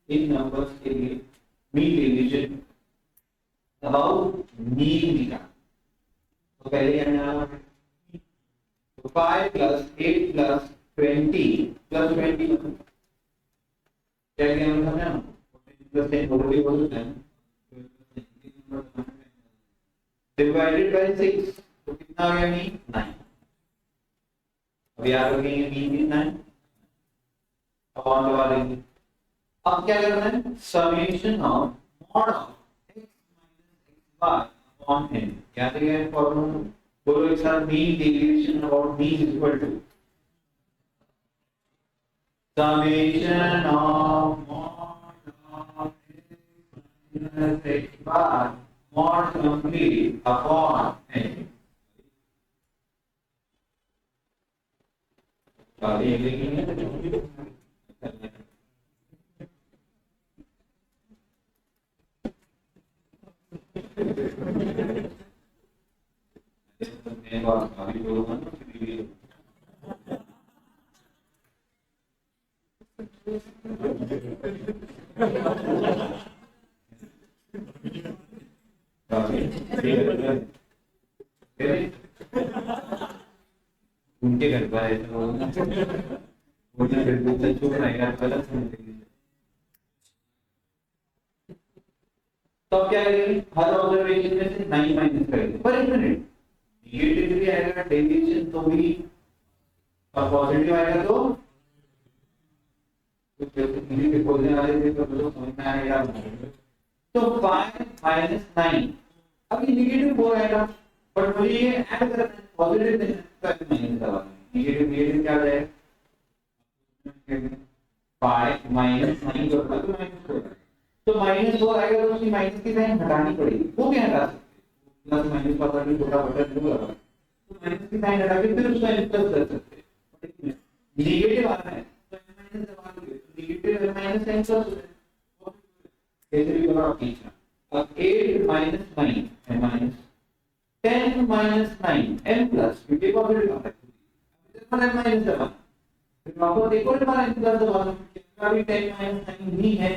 In numbers के लिए mean deviation about mean निकाल. तो पहले क्या निकालना है? 5 plus 8 plus 20 plus 21. क्या क्या मतलब है ना? plus 10 over भी बोल सकते हैं. Divided by 6 तो कितना आ गया mean? 9. अब याद रखेंगे mean कितना है? अपॉन दबा देंगे. अब क्या करना है? Summation of mod of x minus xy upon n. याद रखिए फॉर्मूला. बोलो एक साथ mean deviation about mean is equal to summation of mod of x minus xy mod complete upon n. ये लिखेंगे मैं बात अभी बोलूंगा ना फिर उनके घर पर है तो उनके घर पर चुप रहेगा गलत समझ लेंगे. तो क्या करेंगे? हर ऑब्जर्वेशन में से 9 माइनस करेंगे. पर एक मिनट, नेगेटिव भी आएगा डेविएशन तो भी और पॉजिटिव आएगा तो कुछ किसी के खोलने वाले थे तो लोग समझ में आएगा. तो 5 माइनस 9 अब ये नेगेटिव हो आएगा पर मुझे ये ऐड करना है पॉजिटिव नहीं तो माइनस दबाना है. नेगेटिव नेगेटिव क्या जाएगा? 5 माइनस 9 जो होगा तो माइनस होगा. तो माइनस 4 आएगा तो उसकी माइनस की साइन हटानी पड़ेगी. वो भी हटा सकते हैं. प्लस माइनस का साइन छोटा बटा जो लगा तो माइनस की साइन हटा के फिर उसका प्लस कर सकते हैं. नेगेटिव आ रहा है तो माइनस दबा दोगे तो नेगेटिव माइनस साइन प्लस हो जाएगा. कैसे भी करो आप खींचना. अब 8 माइनस 9 है माइनस 10 माइनस 9 n प्लस क्योंकि पॉजिटिव आ रहा है तो माइनस दबा फिर वापस एक और बार n प्लस दबा दो. कितना भी 10 माइनस 9 नहीं है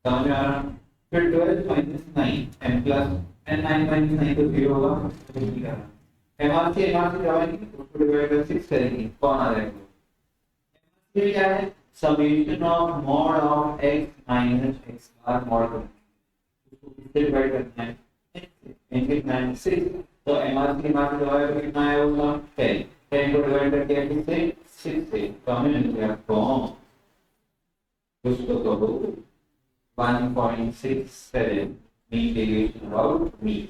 समझ आ रहा. फिर 12 minus 9 n plus n 9 minus 9 तो 0 होगा. नहीं कर रहा. एमआरसी दबाएंगे तो उसको डिवाइड बाय 6 करेंगे कौन आ जाएगा? ये क्या है? Summation of mod of x minus x bar mod उसको किससे डिवाइड करना है? n के 96. तो एमआरसी दबाएगा तो कितना आएगा? 10. 10 को डिवाइड करके किससे? 6 से. तो हमें मिल गया फॉर्म उसको कहो 1.67 mean deviation about mean.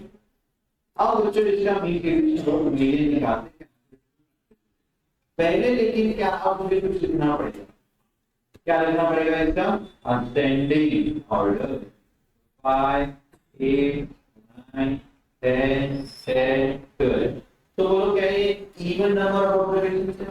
अब बच्चों इसका mean deviation about median निकालते हैं. पहले लेकिन क्या अब मुझे कुछ लिखना पड़ेगा. क्या लिखना पड़ेगा इसका? ascending order 5 8 9 10 10 12. तो बोलो क्या ये इवन नंबर ऑफ ऑब्जर्वेशंस है?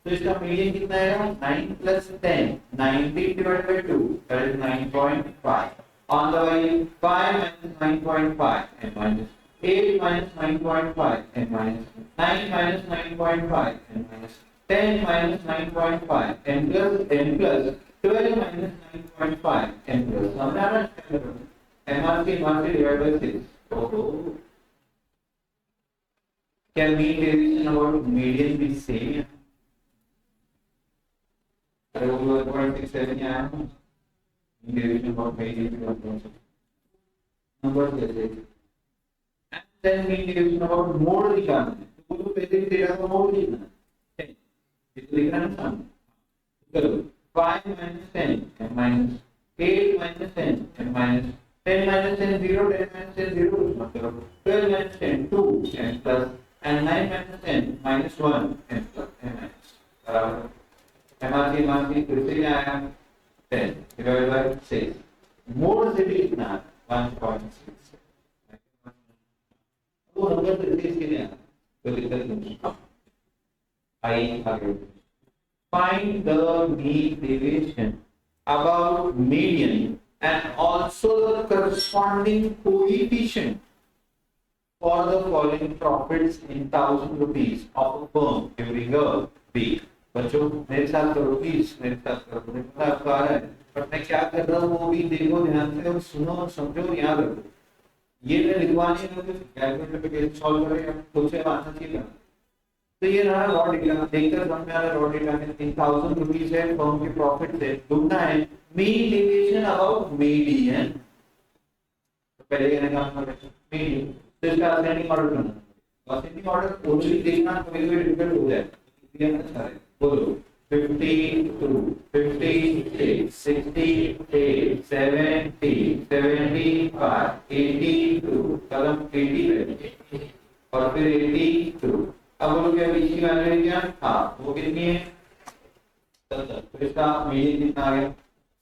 तो इसका मीडियन कितना आएगा? 9 plus 10 90 divided by 2 that is 9.5. On the way 5 minus 9.5 and minus 8 minus 9.5 and minus 9 minus 9.5 and minus 10 minus 9.5 and plus 12 minus 9.5 and plus समझा MRC divided by 6. तो क्या mean deviation about median भी same है? अरे वो 1.67 आया ना mean deviation about median number कैसे? And then mean deviation about mode निकालना है. तो वो पहले ही तेरा का mode लिखना है. ये तो लिखना है ना. चलो 5 minus 10 and minus 8 minus 10 and minus 10 minus 10 0 10 minus 10 0 मतलब 12 minus 10 2 and plus and 9 minus 10 minus 1 and plus and minus MRC फिर से क्या आया 10 divided by 6 मोड से भी कितना 1.6 वो नंबर तो इसके लिए आया तो दिक्कत नहीं. आई आगे find the mean deviation about median and also the corresponding coefficient for the following profits in 1000 rupees of a firm during a week। बच्चों मेरे साथ करो प्लीज, मेरे साथ करो, मुझे पता आपको आ रहा है बट मैं क्या कर रहा हूँ वो भी देखो ध्यान से और सुनो और समझो, याद रखो। ये मैं लिखवानी है तो कैलकुलेटर सॉल्व करें खुद से आना चाहिए। तो ये रहा रॉ डेटा, देखकर समझ में आ रहा है। रॉ डेटा में 3000 रुपीज है, फर्म के प्रॉफिट से ढूंढना है मीन डेविएशन अबाउट मीडियन। तो पहले कहने का मतलब मीडियन, तो इसका असेंडिंग ऑर्डर करना। असेंडिंग ऑर्डर ओनली देखना कभी कभी डिफिकल्ट हो जाए, ये अच्छा है। बोलो 52 56 68 70 75 82 कलम 80 और फिर 82। अब बोलो क्या इसकी वैल्यू क्या? हाँ वो कितनी है? 70। तो इसका मीडियन कितना आ गया?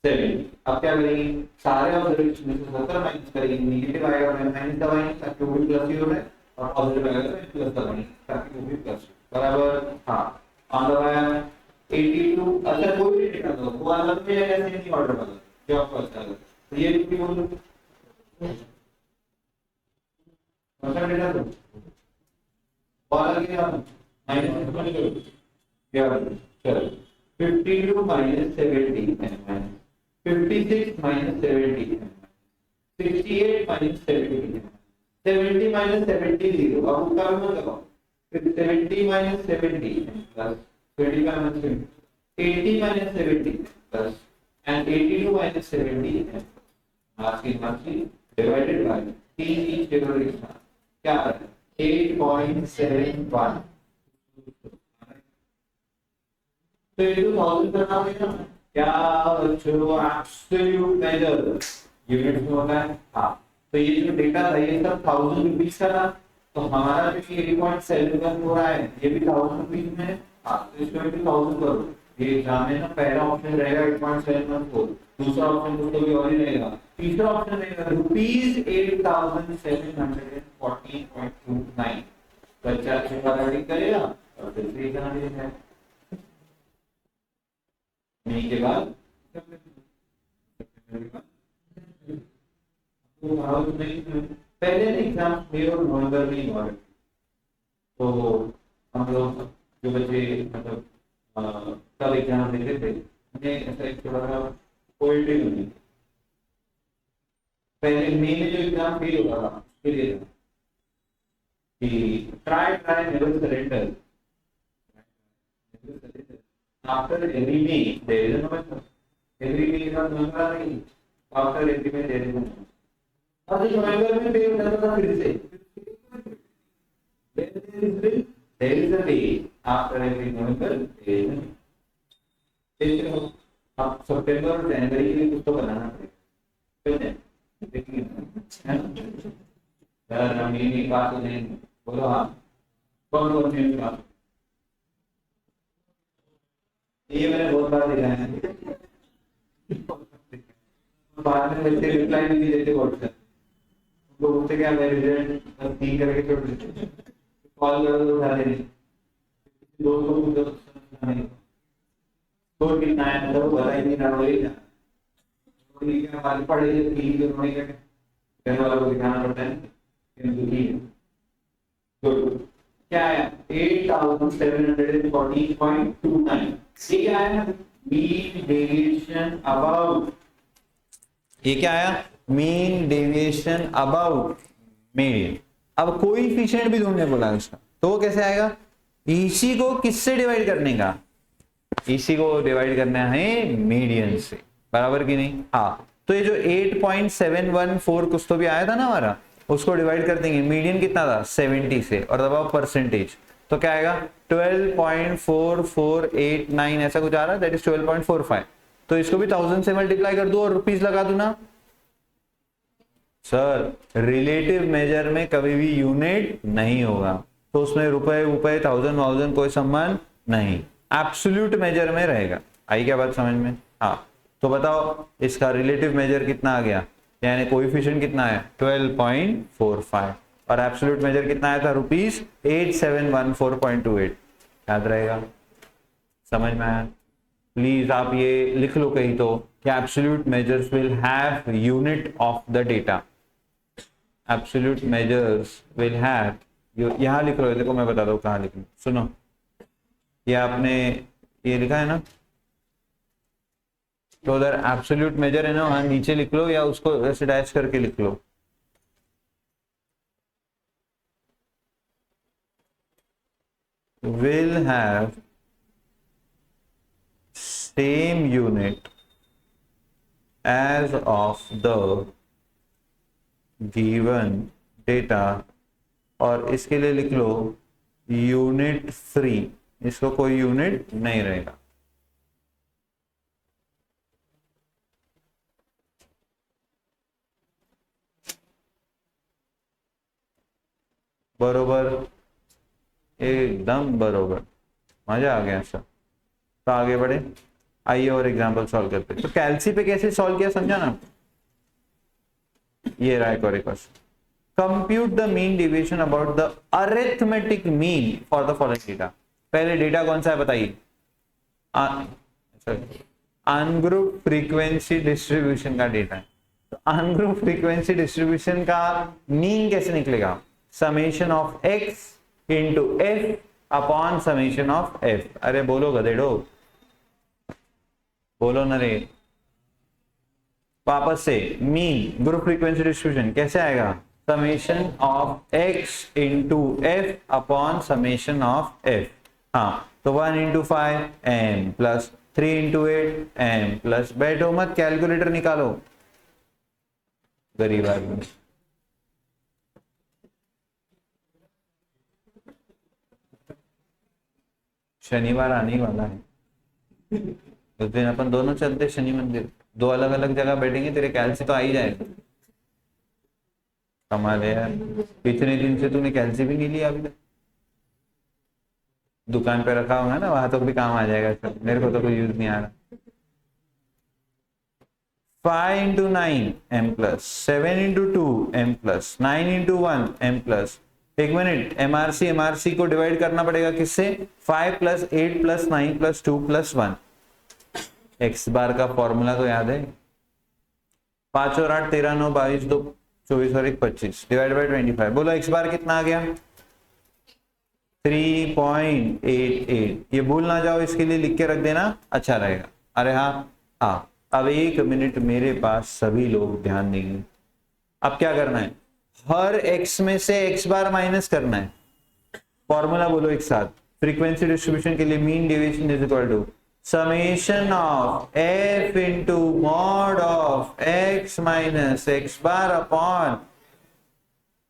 70। अब क्या करेंगे, सारे ऑब्जर्वेशन में से 70 माइनस करेंगे, नेगेटिव आएगा माइनस दबाएंगे ताकि वो भी प्लस ही हो जाए और पॉजिटिव आएगा तो प्लस दबाएंगे ताकि वो भी प्लस बराबर। हाँ ऑन दबाया 82। अच्छा कोई भी डेटा दो वो अलग में ऐसे नहीं ऑर्डर वाला जो आपको अच्छा लगे। तो ये भी बोलो अच्छा डेटा दो वाला क्या माइनस तो बन गया क्या? चलो 52 माइनस 70 है 56 माइनस 70 है 68 माइनस 70 है 70 माइनस 70 0। अब उसका भी लगाओ फिर 70 minus 70 plus 20 minus 80 minus 70 plus and 82 minus 70 है मार्क्स डिवाइडेड बाय 3 की जगह क्या आ रहा है 8.71। तो ये 2000 करना होगा क्या बच्चों? एब्सोल्यूट मेजर यूनिट में होता है। हाँ तो ये जो डेटा था ये सब 1000 रुपीस का था, तो हमारा जो 8.71 हो रहा है ये भी 1000 रुपीस में। हाँ तो इसको भी 1000 करो। ये एग्जाम में ना पहला ऑप्शन रहेगा 8.74, दूसरा ऑप्शन तो भी और ही रहेगा, तीसरा ऑप्शन रहेगा रुपीज 8740.29। बच्चा छोटा रीडिंग करेगा और फिर से एग्जाम देना है नहीं के बाद तो हाउस नहीं पहले एग्जाम मई और नवंबर में हुआ। तो हम लोग जो बच्चे मतलब कल एग्जाम देते थे उन्हें ऐसा एक थोड़ा सा पोएट्री बनी। पहले मई में जो एग्जाम फेल होगा उसके लिए कि try never surrender after every May there is November. Every May के बाद नवंबर नहीं, after every May there is November. अब इस नवंबर में फेल होता था फिर से there is a day after every November there is a day। अब सितंबर और जनवरी के लिए कुछ तो बनाना पड़ेगा। देखिए यार मेरी बात नहीं बोलो। हाँ कौन कौन सी बात ये मैंने बहुत बार देखा है। बाद में बच्चे रिप्लाई नहीं देते व्हाट्सएप तो उससे क्या मैं रिजल्ट 3 करके छोड़ देते कॉल करो तो उठा देंगे दोस्तों को तो नहीं तो कितना है मतलब बता ही नहीं रहा होगा तो क्या बात पड़े जो 3 के होने का घर वालों को दिखाना पड़ता है किंतु ठीक है। गुड क्या है 8740.29। ये क्या है मीन डेविएशन अबाउट। ये क्या आया मीन डेविएशन अबाउट मीडियन। अब कोएफिशिएंट भी ढूंढने बोला है उसका तो वो कैसे आएगा? इसी को किससे डिवाइड करने का? इसी को डिवाइड करना है मीडियन से बराबर कि नहीं? हाँ तो ये जो 8.714 कुछ तो भी आया था ना हमारा उसको डिवाइड कर देंगे। मीडियन कितना था 70 से और दबाओ परसेंटेज तो क्या आएगा 12.4489 ऐसा कुछ आ रहा है दैट इज 12.45। तो इसको भी 1000 से मल्टीप्लाई कर दो और रुपीस लगा दो ना। सर रिलेटिव मेजर में कभी भी यूनिट नहीं होगा तो उसमें रुपए रुपए 1000 कोई संबंध नहीं, एब्सोल्यूट मेजर में रहेगा। आई क्या बात समझ में? हाँ तो बताओ इसका रिलेटिव मेजर कितना आ गया यानी कोएफिशिएंट कितना है 12.45 और एब्सोल्यूट मेजर कितना आया था रुपीस 8714.28। याद रहेगा? समझ में आया? प्लीज आप ये लिख लो कहीं तो कि absolute measures will have unit of the data. Absolute measures will have, यहाँ लिख लो, देखो मैं बता दो कहाँ लिखूं, सुनो, ये आपने ये लिखा है ना, तो उधर एब्सोल्यूट मेजर है ना, वहां नीचे लिख लो या उसको ऐसे डैश करके लिख लो। will have same unit as of the given data, और इसके लिए लिख लो यूनिट फ्री, इसको कोई यूनिट नहीं रहेगा। बरोबर, एकदम बरोबर, मजा आ गया सर। तो आगे बढ़े, आइए और एग्जांपल सॉल्व करते हैं। तो कैल्सी पे कैसे सॉल्व किया समझा ना, ये रहा एक और question, compute the mean deviation about the arithmetic mean for the following data. पहले डेटा कौन सा है बताइए, अनग्रुप फ्रीक्वेंसी डिस्ट्रीब्यूशन का डेटा है। तो अनग्रुप फ्रीक्वेंसी डिस्ट्रीब्यूशन का मीन कैसे निकलेगा, summation of x into f upon summation of F. अरे बोलो गधेड़ो, बोलो न रे, वापस से, मीन ग्रुप फ्रीक्वेंसी डिस्ट्रीब्यूशन कैसे आएगा, summation of x into f upon summation of f. हाँ, तो 1 into 5 m plus 3 into 8 m plus, बैठो मत कैलकुलेटर निकालो, गरीब आदमी। शनिवार आने वाला है, उस दिन अपन दोनों चलते शनि मंदिर, दो अलग अलग जगह बैठेंगे, तेरे कैल्सी तो आ ही जाएगा। कमाल है यार, इतने दिन से तूने कैल्सी भी नहीं लिया अभी तक। दुकान पे रखा होगा ना, वहां तो भी काम आ जाएगा सर, मेरे को तो कोई यूज नहीं आ रहा। 5 into 9 M plus, 7 into 2 M plus, 9 into 1 M plus. एक मिनट, एमआरसी को डिवाइड करना पड़ेगा किससे, 5 plus 8 plus 9 plus 2 plus 1। X bar का फॉर्मूला तो याद है, 5 और 8 13 9 22 2 24 और 1 25 डिवाइड बाय 25। बोलो एक्स बार कितना आ गया, 3.88। ये भूल ना जाओ, इसके लिए लिख के रख देना, अच्छा रहेगा। अरे हाँ, अब 1 मिनट मेरे पास सभी लोग ध्यान देंगे। अब क्या करना है, हर एक्स में से एक्स बार माइनस करना है। फॉर्मूला बोलो एक साथ, फ्रीक्वेंसी डिस्ट्रीब्यूशन के लिए mean deviation is equal to summation of f into mod of x minus x bar upon,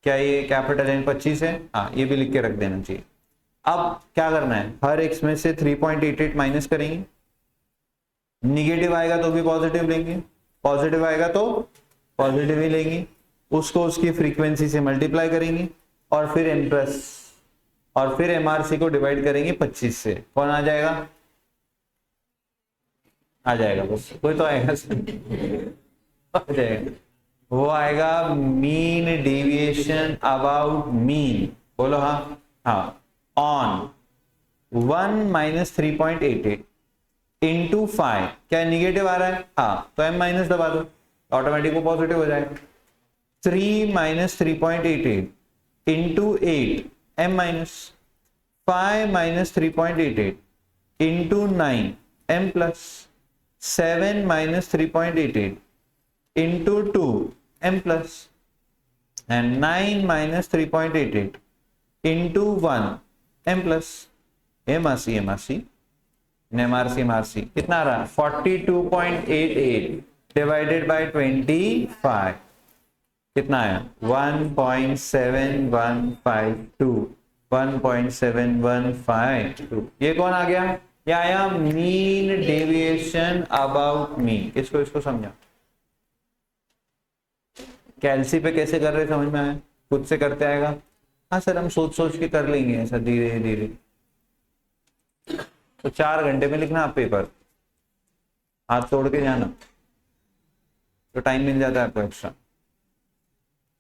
क्या ये कैपिटल एन 25 है, हाँ ये भी लिख के रख देना चाहिए। अब क्या करना है, हर एक्स में से 3.88 माइनस करेंगे, निगेटिव आएगा तो भी पॉजिटिव लेंगे, पॉजिटिव आएगा तो पॉजिटिव ही लेंगे, उसको उसकी फ्रीक्वेंसी से मल्टीप्लाई करेंगे और फिर एम प्लस, और फिर एमआरसी को डिवाइड करेंगे 25 से। कौन आ जाएगा, आ जाएगा, बस कोई तो आएगा आ जाएगा, वो आएगा मीन डेविएशन अबाउट मीन। बोलो हाँ, ऑन 1 माइनस 3.88 इंटू 5, क्या निगेटिव आ रहा है, हाँ तो एम माइनस दबा दो, ऑटोमेटिक वो पॉजिटिव हो जाएगा। 3 minus 3.88 into 8 m minus, 5 minus 3.88 into 9 M plus, 7 minus 3.88 into 2 M plus, and 9 minus 3.88 into 1 M plus. MRC कितना आ रहा, 42.88 डिवाइडेड बाय 25 कितना आया, 1.7152। ये कौन आ गया, ये आया मीन डेविएशन अबाउट मीन। इसको समझा, कैल्सी पे कैसे कर रहे समझ में आया, खुद से करते आएगा। हाँ सर हम सोच सोच के कर लेंगे ऐसा धीरे धीरे। तो 4 घंटे में लिखना आप पेपर, हाथ तोड़ के जाना तो टाइम मिल जाता है आपको एक्स्ट्रा।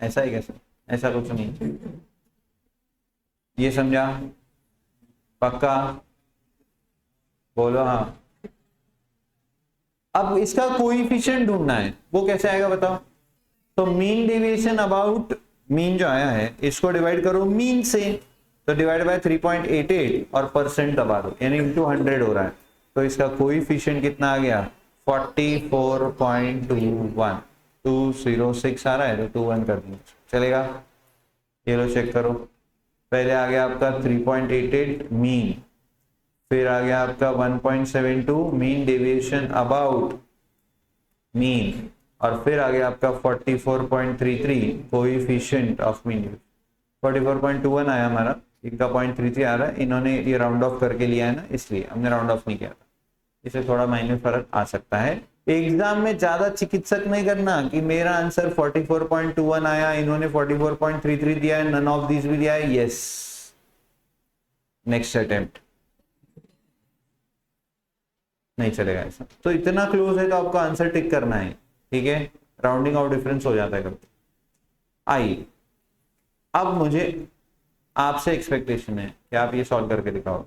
ऐसा ही कैसे, ऐसा कुछ नहीं, ये समझा, पक्का बोलो हाँ। अब इसका कोएफिशिएंट ढूंढना है, वो कैसे आएगा बताओ। तो मीन डेविएशन अबाउट मीन जो आया है इसको डिवाइड करो मीन से, तो डिवाइड बाय 3.88 और परसेंट दबा दो, यानी इंटू 100 हो रहा है, तो इसका कोएफिशिएंट कितना आ गया 44.21, 206 आ रहा है तो 21 कर दीजिए, चलेगा। ये लो चेक करो, पहले आ गया आपका 3.88 मीन, फिर आ गया आपका 1.72 मीन डेविएशन अबाउट मीन, और फिर आ गया आपका 44.33 कोएफिशिएंट ऑफ मीन। 44.21 आया हमारा, इनका 0.33 आ रहा है, इन्होंने ये राउंड ऑफ करके लिया है ना, इसलिए हमने राउंड ऑफ नहीं किया था, इसे थोड़ा माइनर फर्क आ सकता है। एग्जाम में ज्यादा चिकित्सक नहीं करना कि मेरा आंसर 44.21 आया, इन्होंने 44.33 दिया है, नन ऑफ दिस भी दिया है, यस नेक्स्ट अटेम्प्ट नहीं चलेगा ऐसा। तो इतना क्लोज है तो आपको आंसर टिक करना है, ठीक है, राउंडिंग ऑफ डिफरेंस हो जाता है कभी। आइए अब मुझे आपसे एक्सपेक्टेशन है कि आप ये सॉल्व करके दिखाओ।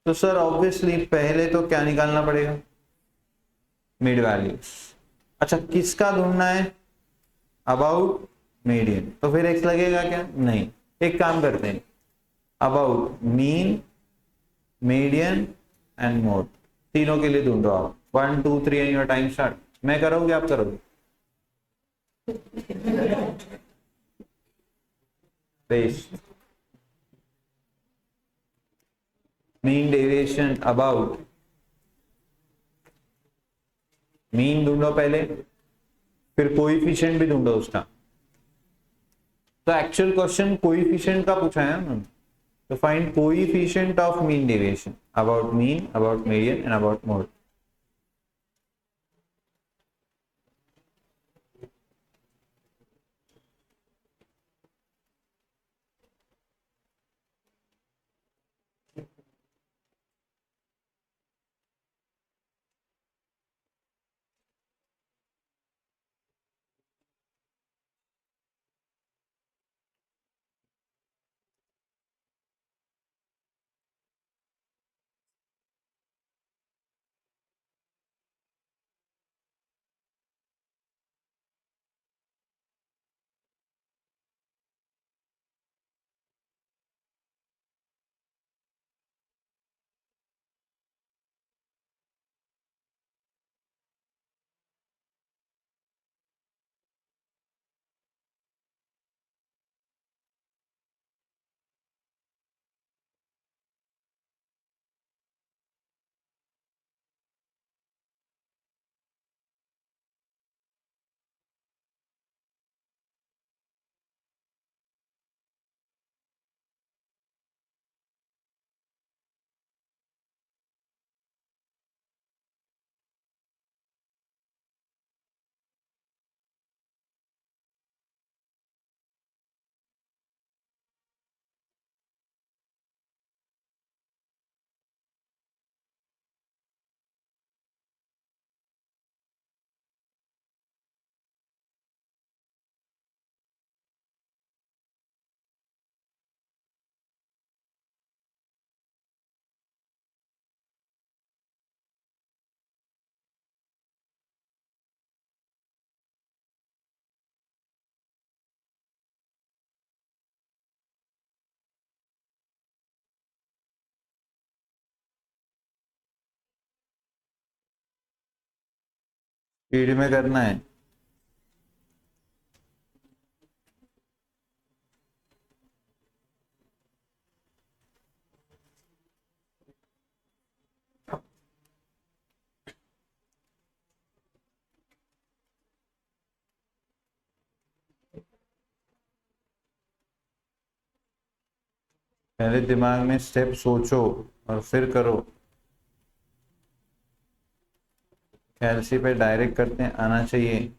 तो सर ऑब्वियसली पहले तो क्या निकालना पड़ेगा, मिड वैल्यूज। अच्छा किसका ढूंढना है, अबाउट मीडियन, तो फिर एक्स लगेगा क्या, नहीं, एक काम करते हैं, about mean median and mode, तीनों के लिए ढूंढो आप, 1 2 3 एंड योर टाइम स्टार्ट। मैं करोगे आप करोगे, paste mean deviation about mean ढूंढो पहले, फिर कोएफिशिएंट भी ढूंढो उसका। तो एक्चुअल क्वेश्चन कोएफिशिएंट का पूछा है उन्होंने, तो find coefficient of mean deviation about mean, about median and about mode. Speed में करना है, पहले दिमाग में स्टेप सोचो और फिर करो, कैलसी पे डायरेक्ट करते हैं आना चाहिए।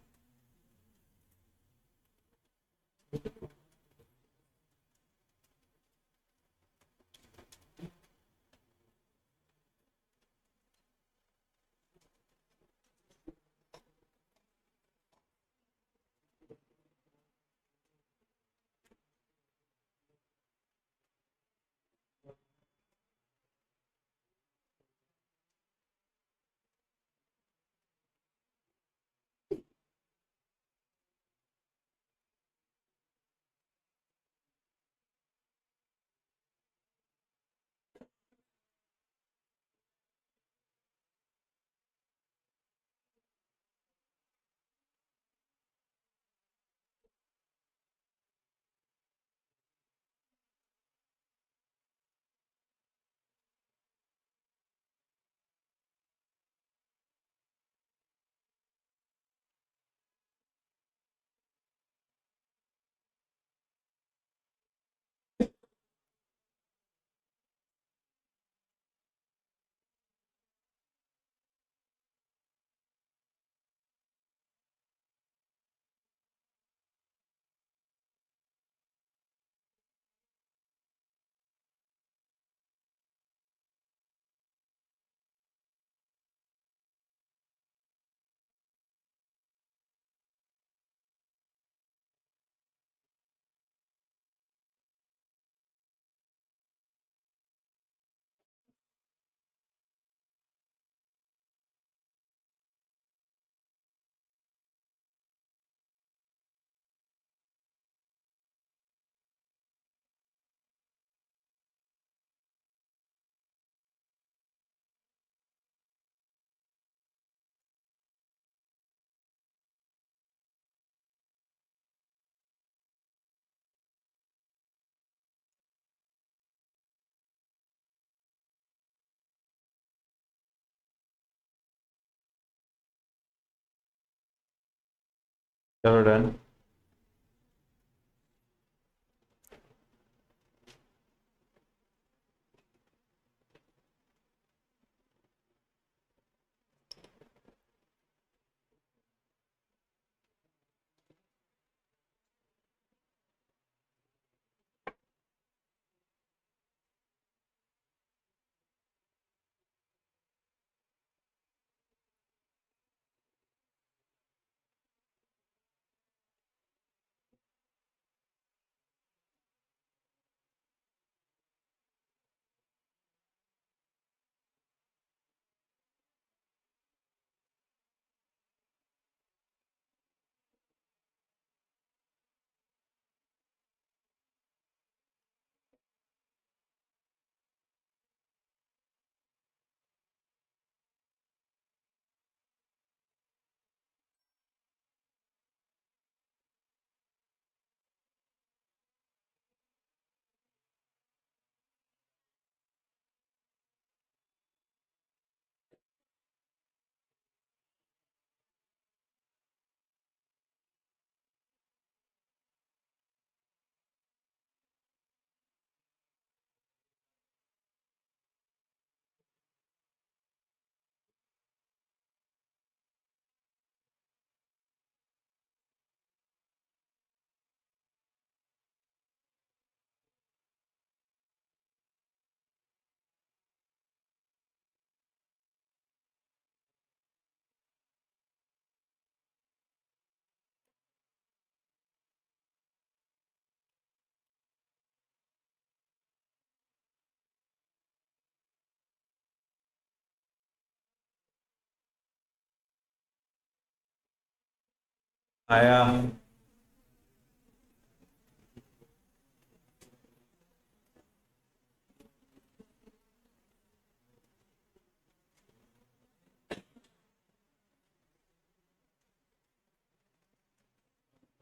चलो डन। आया।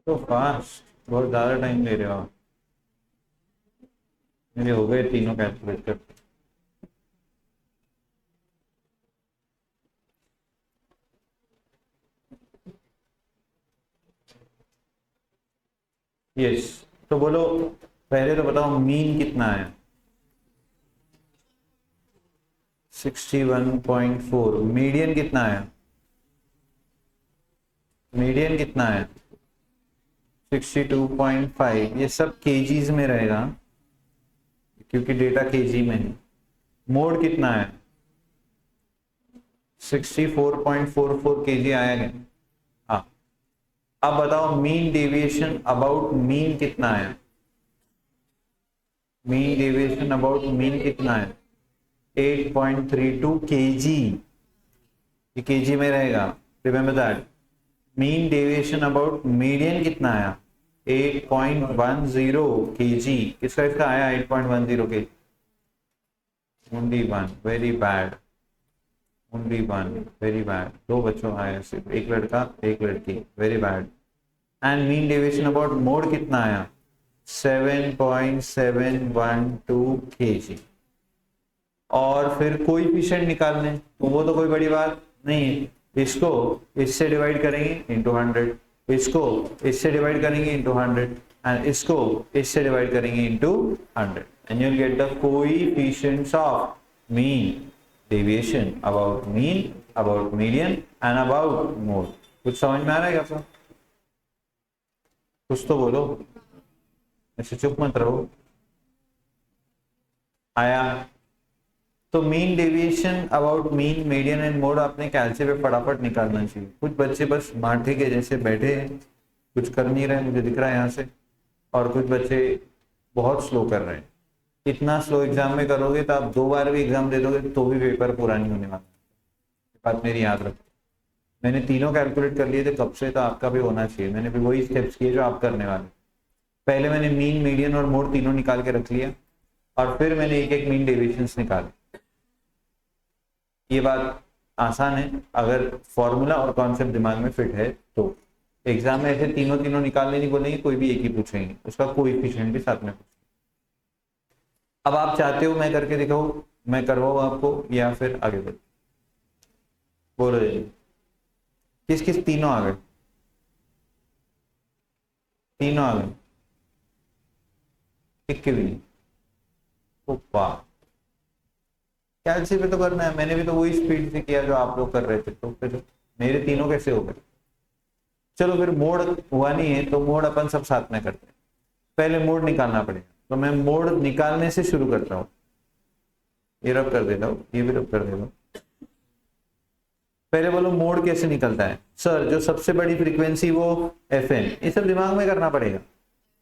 तो फास्ट, बहुत ज्यादा टाइम ले रहे हो आप। मेरे हो गए तीनों कैलकुलेट कर। यस, तो बोलो पहले तो बताओ मीन कितना है। 61.4। मीडियन कितना है? मीडियन कितना है? 62.5। ये सब केजीज में रहेगा क्योंकि डेटा केजी में है। मोड कितना है? 64.44 केजी आएगा। हाँ, अब बताओ मीन डेविएशन अबाउट मीन कितना है? मीन डेविएशन अबाउट मीन कितना है? 8.32 केजी। ये केजी में रहेगा, remember that. Mean deviation about median कितना आया? 8.10 केजी। किसका इसका आया 8.10 KG? Only one, very bad. Only one, very bad. दो बच्चों आया सिर्फ, एक लड़का एक लड़की, very bad. And mean deviation about mode कितना आया? 7.712 केजी। और फिर कोएफिशिएंट निकालने, तो वो तो कोई बड़ी बात नहीं है। इसको इससे डिवाइड करेंगे इंटू 100, इसको इससे डिवाइड करेंगे इंटू 100, एंड इसको इससे डिवाइड करेंगे into 100, and you will get the coefficients of mean deviation about mean, about median and about mode. कुछ समझ में आ रहा है क्या आपको? कुछ तो बोलो, ऐसे चुप मत रहो। आया? तो mean deviation about mean, median and mode आपने कैलसी पे फटाफट निकालना चाहिए। कुछ बच्चे बस माठे के जैसे बैठे हैं, कुछ कर नहीं रहे, मुझे दिख रहा है यहाँ से, और कुछ बच्चे बहुत स्लो कर रहे हैं। इतना स्लो एग्जाम में करोगे तो आप 2 बार भी एग्जाम दे दोगे तो भी पेपर पूरा नहीं होने वाला। बात मेरी याद रखो। मैंने तीनों कैलकुलेट कर लिए थे कब से, तो आपका भी होना चाहिए। मैंने भी वही स्टेप्स किए जो आप करने वाले। पहले मैंने मीन, मीडियन और मोड तीनों निकाल के रख लिया, और फिर मैंने एक एक मीन डेविएशंस निकाले। ये बात आसान है अगर फॉर्मूला और कॉन्सेप्ट दिमाग में फिट है तो। एग्जाम में ऐसे तीनों तीनों निकालने नहीं बोलेंगे, कोई भी एक ही पूछेंगे, उसका कोएफिशिएंट भी साथ में पूछेंगे। अब आप चाहते हो मैं करके दिखाऊं, मैं करवाऊं आपको, या फिर आगे बढ़? बोलो जी, किस किस तीनों आ गए? तीनों आ गए, एक के भी नहीं। वाह, कैलसी पे तो करना है, मैंने भी तो वही स्पीड से किया जो आप लोग कर रहे थे, तो फिर मेरे तीनों कैसे हो गए? चलो फिर मोड हुआ नहीं है तो मोड अपन सब साथ में करते हैं। पहले मोड निकालना पड़ेगा, तो मैं मोड निकालने से शुरू करता हूँ। ये रब कर देता हूँ, ये भी रब कर देता हूँ। पहले बोलो मोड कैसे निकलता है? सर जो सबसे बड़ी फ्रीक्वेंसी वो FM, ये सब दिमाग में करना पड़ेगा।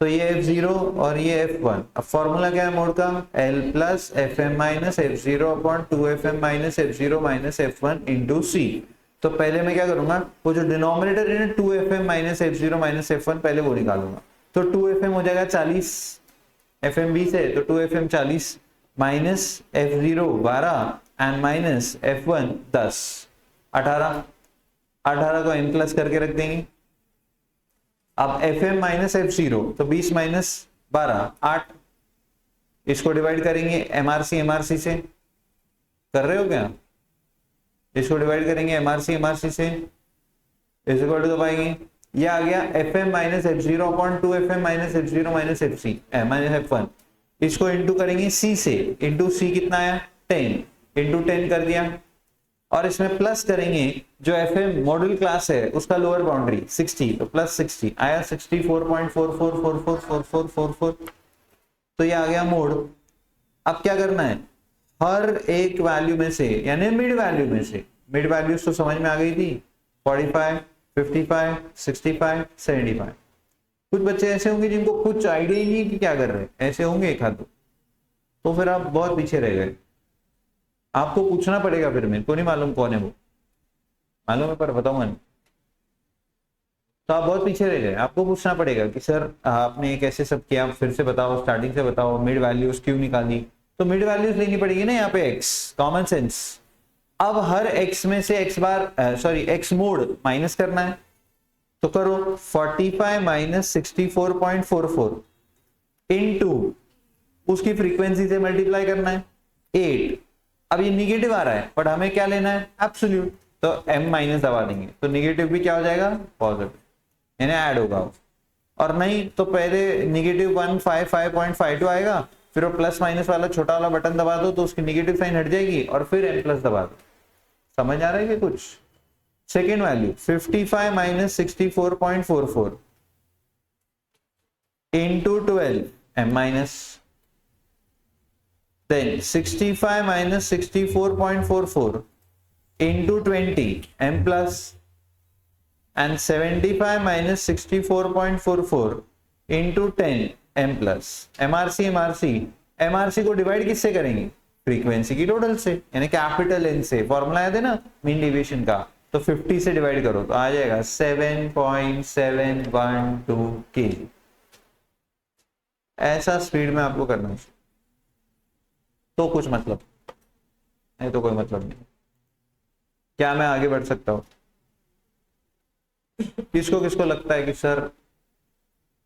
तो ये F0 और ये F1। अब फॉर्मूला क्या है मोड का? L plus FM minus F0 upon 2FM minus F0 minus F1 into C। तो पहले मैं क्या करूंगा, वो जो डिनोमिनेटर है ना 2FM minus F0 minus F1, पहले वो निकालूंगा। तो 2FM हो जाएगा 40, FM 20 है तो 2FM 40 minus F0 12 and minus F1 10, 18 को n प्लस करके रख देंगे। अब FM माइनस F0 तो 20 माइनस 12 8, इसको डिवाइड करेंगे MRC से, कर रहे हो क्या? इसको डिवाइड करेंगे MRC से, इस इक्वल टू पाएंगे ये आ गया FM minus F0 upon 2FM minus F0 minus FC minus F1। इसको इंटू करेंगे C से, इंटू C कितना आया 10, इंटू 10 कर दिया, और इसमें प्लस करेंगे जो FM मॉड्यूल क्लास है उसका लोअर बाउंड्री 60, तो प्लस 60 आया 64.44444444। तो ये आ गया मोड। अब क्या करना है, हर एक वैल्यू में से, यानी मिड वैल्यू में से, मिड वैल्यूज तो समझ में आ गई थी 45, 55, 65, 75। कुछ बच्चे ऐसे होंगे जिनको कुछ आइडिया ही नहीं कि क्या कर रहे हैं, ऐसे होंगे एक हाथ, तो फिर आप बहुत पीछे रह गए। आपको पूछना पड़ेगा, फिर मेरे को नहीं मालूम कौन है वो, मालूम है पर बताऊंगा नहीं, तो आप बहुत पीछे रह गए। आपको पूछना पड़ेगा कि सर आपने कैसे सब किया, फिर से बताओ, स्टार्टिंग से बताओ, मिड वैल्यूज क्यों निकाली। तो मिड वैल्यूज लेनी पड़ेगी ना यहाँ पे x, कॉमन सेंस। अब हर x में से x मोड माइनस करना है, तो करो 45 माइनस 64.44 इनटू उसकी फ्रीक्वेंसी से मल्टीप्लाई करना है 8। अब ये निगेटिव आ रहा है बट हमें क्या लेना है, एब्सोल्यूट, तो m माइनस दबा देंगे तो निगेटिव भी क्या हो जाएगा, पॉजिटिव, यानी ऐड होगा। और नहीं तो पहले निगेटिव 155.52 आएगा, फिर वो प्लस माइनस वाला छोटा वाला बटन दबा दो तो उसकी निगेटिव साइन हट जाएगी, और फिर m प्लस दबा दो। समझ आ रहा है कि कुछ? Second value 55 minus 64.44 into 12 m minus, then 65 minus 64.44 into 20 m plus, and 75 minus 64.44 into 10 m plus। MRC को डिवाइड किससे करेंगे, फ्रीक्वेंसी की टोटल से, यानी कैपिटल N से। फॉर्मूला याद है ना मीन डेविएशन का, तो 50 से डिवाइड करो तो आ जाएगा 7.712 kg। ऐसा स्पीड में आपको करना है तो कुछ मतलब नहीं, तो कोई मतलब नहीं। क्या मैं आगे बढ़ सकता हूं? किसको किसको लगता है कि सर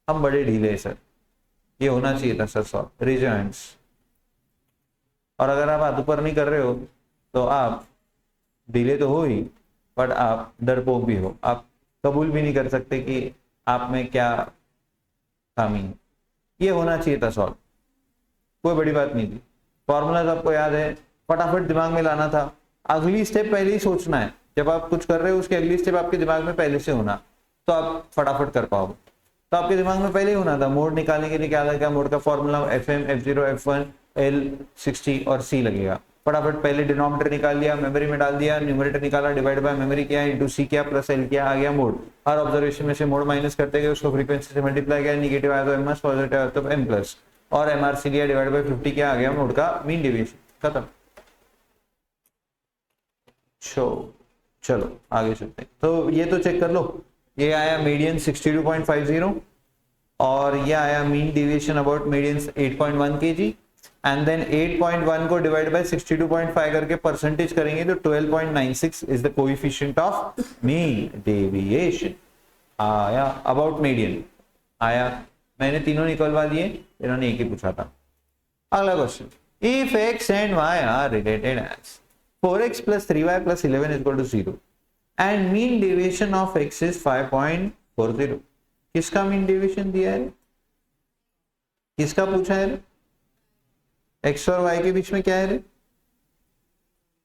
हम बड़े ढीले हैं, सर ये होना चाहिए था सर 100 रिजॉइंट्स। और अगर आप हाथ ऊपर नहीं कर रहे हो तो आप ढीले तो हो ही, बट आप डरपोक भी हो, आप कबूल भी नहीं कर सकते कि आप में क्या खामी है। ये होना चाहिए था 100, कोई बड़ी बात नहीं थी। फॉर्मूला आपको याद है, फटाफट दिमाग में लाना था। अगली स्टेप पहले ही सोचना है, जब आप कुछ कर रहे हो उसकी अगली स्टेप आपके दिमाग में पहले से होना, तो आप फटाफट कर पाओगे। तो आपके दिमाग में पहले ही होना था मोड निकालने के लिए क्या लगेगा, मोड का formula FM F0 F1 L 60 और C लगेगा। फटाफट पहले डिनोमिनेटर निकाल लिया, मेमोरी में डाल दिया, न्यूमरेटर निकाला, डिवाइड बाय मेमोरी किया, इंटू C किया, प्लस L किया, आ गया मोड। हर ऑब्जर्वेशन में से मोड माइनस करते गए, उसको फ्रीक्वेंसी से मल्टीप्लाई किया, निगेटिव आया तो M+, पॉजिटिव आया तो M+, और MRC लिया, डिवाइड बाय 50 किया, आ गया मोड का मीन डेविएशन, खत्म। चलो आगे चलते हैं। तो ये तो चेक कर लो, ये आया मीडियन 62.50 और ये आया mean deviation about median 8.1 kg, and then 8.1 को डिवाइड बाय 62.5 करके परसेंटेज करेंगे तो 12.96 is the coefficient of mean deviation. आया अबाउट मीडियन आया, मैंने तीनों निकलवा दिए, इन्होंने एक ही पूछा था। अगला question, if x and y are related as 4x plus 3y plus 11 is equal to 0 and mean deviation of x is 5.40, किसका मीन डेविएशन दिया है, किसका पूछा है, एक्स और वाई के बीच में क्या है रे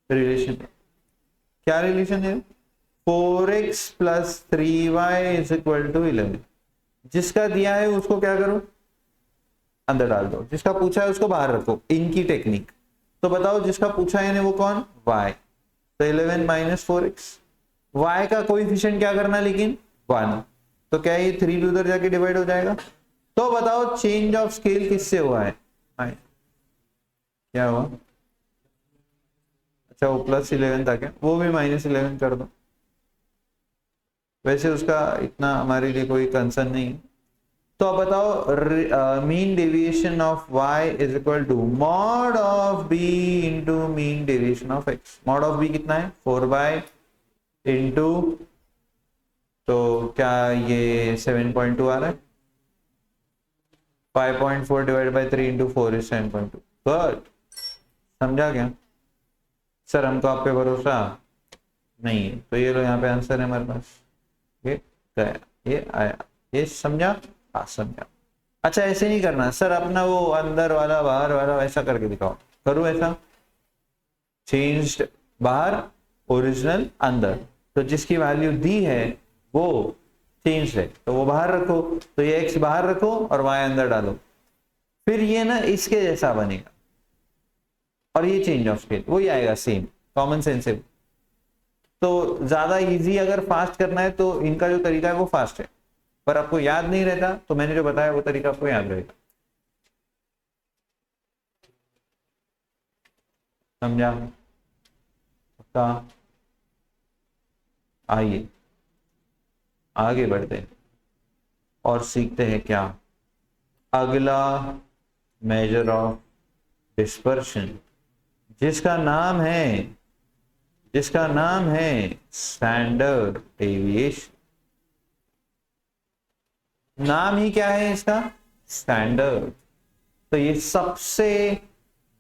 रिलेशन, क्या रिलेशन है, 4x plus 3y is equal to 11। जिसका दिया है उसको क्या करो, अंदर डाल दो, जिसका पूछा है उसको बाहर रखो, इनकी टेक्निक। तो बताओ जिसका पूछा है वो कौन, y, तो 11 माइनस 4x, y का कोएफिशिएंट क्या करना लेकिन 1, तो क्या ये 3 भी उधर जाके डिवाइड हो जाएगा। तो बताओ चेंज ऑफ स्केल किससे हुआ है, क्या हुआ, अच्छा वो +11 था क्या, वो भी -11 कर दो। वैसे उसका इतना हमारे लिए कोई कंसर्न नहीं है। तो अब बताओ mean deviation of y is equal to mod of b into mean deviation of x। Mod of b कितना है 4 इंटू, तो क्या ये 7.2 आ रहा है, 5.4 divide by 3 into 4 is 7.2। Good, समझा क्या सर, हमको आप पे भरोसा नहीं है, तो ये लो यहाँ पे आंसर है हमारे पास, ये गया, ये आया, ये समझा, हाँ समझा। अच्छा ऐसे नहीं करना सर, अपना वो अंदर वाला बाहर वाला वैसा करके दिखाओ, करो ऐसा, चेंज्ड बाहर ओरिजिनल अंदर, तो जिसकी वैल्यू दी है वो चेंज है तो वो बाहर रखो, तो ये x बाहर रखो और y अंदर डालो, फिर ये ना इसके जैसा बनेगा, और ये चेंज ऑफ स्केल वही आएगा सेम, कॉमन सेंस है। तो ज्यादा इजी अगर फास्ट करना है तो इनका जो तरीका है वो फास्ट है, पर आपको याद नहीं रहता तो मैंने जो बताया वो तरीका आपको याद रहेगा। समझा, पक्का, आइए आगे बढ़ते हैं और सीखते हैं क्या, अगला मेजर ऑफ डिस्पर्शन, जिसका नाम है स्टैंडर्ड डेविएशन। नाम ही क्या है इसका, स्टैंडर्ड। तो ये सबसे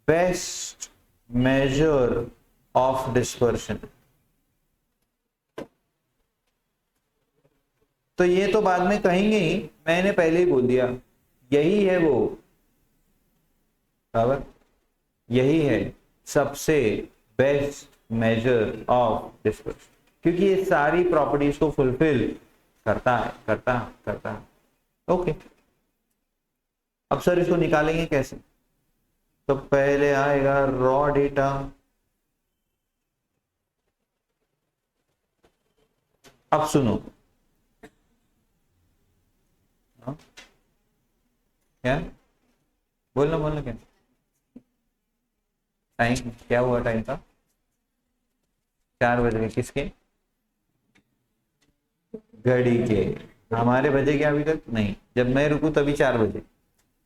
बेस्ट मेजर ऑफ डिस्पर्शन। तो ये तो बाद में कहेंगे ही, मैंने पहले ही बोल दिया, यही है वो, बराबर, यही है सबसे बेस्ट मेजर ऑफ डिस्पर्शन, क्योंकि ये सारी प्रॉपर्टीज को फुलफिल करता है। ओके, अब सर इसको निकालेंगे कैसे, तो पहले आएगा रॉ डेटा, अब सुनो, क्या बोलना क्या, टाइम क्या हुआ, टाइम का 4 बज गए, किसके, घड़ी के, हमारे बजे क्या अभी तक नहीं, जब मैं रुकू तभी 4 बजे।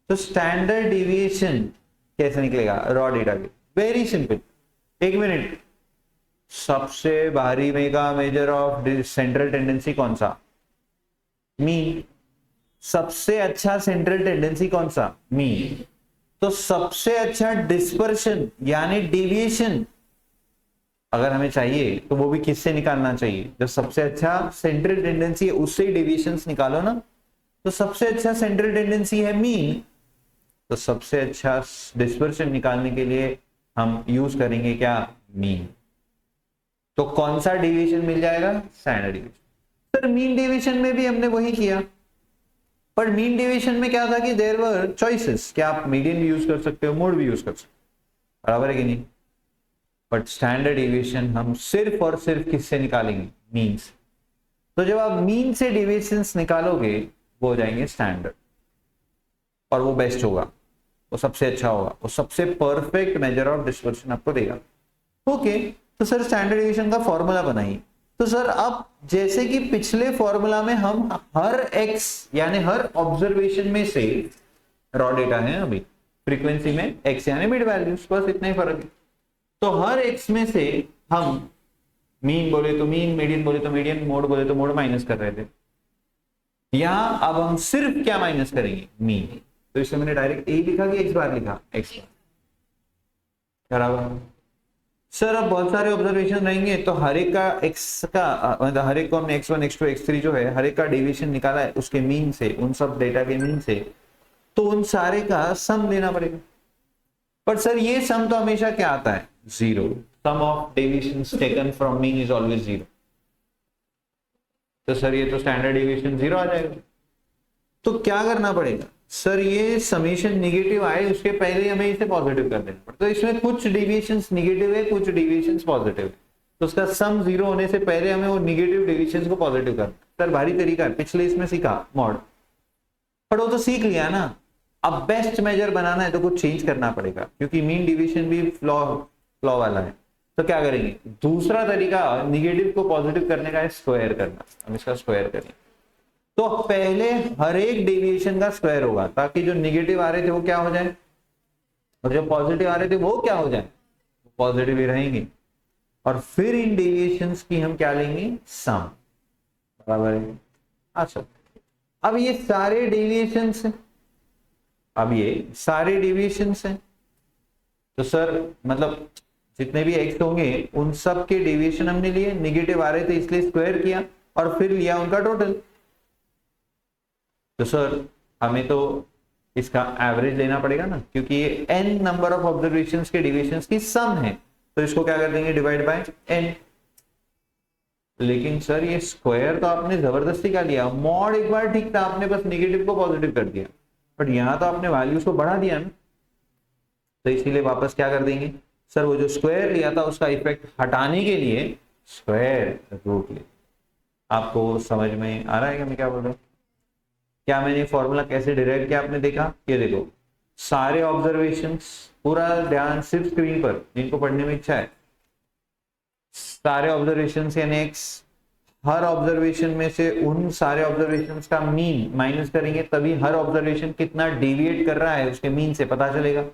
तो स्टैंडर्ड डिविएशन कैसे निकलेगा रॉ डेटा के, वेरी सिंपल, 1 मिनट, सबसे बाहरी में का मेजर ऑफ सेंट्रल टेंडेंसी कौन सा, मीन। सबसे अच्छा सेंट्रल टेंडेंसी कौन सा, मीन। तो सबसे अच्छा डिस्पर्शन यानी डेविएशन अगर हमें चाहिए तो वो भी किससे निकालना चाहिए, जो सबसे अच्छा सेंट्रल टेंडेंसी है उससे ही डेविएशंस निकालो ना। तो सबसे अच्छा सेंट्रल टेंडेंसी है मीन, तो सबसे अच्छा डिस्पर्शन निकालने के लिए हम यूज करेंगे क्या, मीन। तो कौन सा डेविएशन मिल जाएगा, standard deviation. Sir mean deviation में भी हमने वही किया, पर मीन डेविएशन में क्या था कि देयर वर चॉइसेस, क्या आप मीडियन भी यूज कर सकते हो, मोड भी यूज कर सकते हो, बराबर है कि नहीं। बट स्टैंडर्ड डेविएशन हम सिर्फ और सिर्फ किससे निकालेंगे, मीन से। तो जब आप मीन से डेविएशंस निकालोगे वो हो जाएंगे स्टैंडर्ड, और वो बेस्ट होगा, वो सबसे अच्छा होगा, वो सबसे परफेक्ट मेजर ऑफ डिस्पर्शन आपको देगा। ओके, तो सर स्टैंडर्ड डेविएशन का फॉर्मूला बनाइए। तो सर अब जैसे कि पिछले फॉर्मूला में हम हर x यानी हर ऑब्जर्वेशन में से, रॉ डेटा है अभी, फ्रीक्वेंसी में x यानी मिड वैल्यूज, बस इतना ही फर्क है। तो हर x में से हम मीन बोले तो मीन, मीडियन बोले तो मीडियन, मोड बोले तो मोड माइनस कर रहे थे। यहां अब हम सिर्फ क्या माइनस करेंगे, मीन। तो इसमें मैंने डायरेक्ट a लिखा कि x बार लिखा, x बराबर। सर अब बहुत सारे ऑब्जर्वेशन रहेंगे तो हर एक का एक्स का मतलब हर एक को हमने x1 x2 x3 जो है हर एक का डेविएशन निकाला है उसके मीन से, उन सब डेटा के मीन से, तो उन सारे का सम लेना पड़ेगा। पर सर ये सम तो हमेशा क्या आता है? Zero. Sum of deviations taken from mean is always zero. तो सर ये तो स्टैंडर्ड डेविएशन जीरो आ जाएगा। तो क्या करना पड़ेगा सर? ये समेशन निगेटिव आए उसके पहले हमें इसे पॉजिटिव कर देना पड़ता। तो इसमें कुछ डेविएशंस निगेटिव है, कुछ डेविएशंस पॉजिटिव है, तो उसका सम जीरो होने से पहले हमें वो निगेटिव डेविएशंस को पॉजिटिव करना। सर भारी तरीका है, पिछले इसमें सीखा मॉड, पर वो तो सीख लिया ना। अब बेस्ट मेजर बनाना है तो कुछ चेंज करना पड़ेगा, क्योंकि मीन डिवीजन भी फ्लॉ वाला है। तो क्या करेंगे? दूसरा तरीका निगेटिव को पॉजिटिव करने का है, स्क्वायर करना। हम इसका स्क्वायर करेंगे तो पहले हर एक डेविएशन का स्क्वायर होगा, ताकि जो निगेटिव आ रहे थे वो क्या हो जाए और जो पॉजिटिव आ रहे थे वो क्या हो जाए, पॉजिटिव ही रहेंगे। और फिर इन डेविएशंस की हम क्या लेंगे? सम। बराबर है। अच्छा, अब ये सारे डेविएशंस हैं, अब ये सारे डेविएशंस हैं, तो सर मतलब जितने भी एक्स होंगे उन सब के डेविएशन हमने लिए, निगेटिव आ रहे थे इसलिए स्क्वायर किया और फिर लिया उनका टोटल। तो सर हमें तो इसका एवरेज लेना पड़ेगा ना, क्योंकि ये n नंबर ऑफ ऑब्जर्वेशंस के डेविएशंस की सम है, तो इसको क्या कर देंगे? Divide by n। लेकिन सर ये स्क्वायर तो आपने जबरदस्ती का लिया। मॉड एक बार ठीक था, आपने बस नेगेटिव को पॉजिटिव कर दिया, बट यहां तो आपने वैल्यूज को बढ़ा दिया ना, तो इसीलिए वापस क्या कर देंगे सर? वो जो स्क्वायर लिया था उसका इफेक्ट हटाने के लिए स्क्वायर रूट ले। आपको समझ में आ रहा है कि मैं क्या बोल रहा हूं? क्या मैंने फॉर्मूला कैसे डिराइव किया आपने देखा? ये देखो, सारे ऑब्जर्वेशंस, पूरा ध्यान सिर्फ स्क्रीन पर, जिनको पढ़ने में इच्छा है, सारे ऑब्जर्वेशंस यानी एक्स, हर ऑब्जर्वेशन में से उन सारे ऑब्जर्वेशंस का मीन माइनस करेंगे, तभी हर ऑब्जर्वेशन कितना डेविएट कर रहा है उसके मीन से पता चलेगा।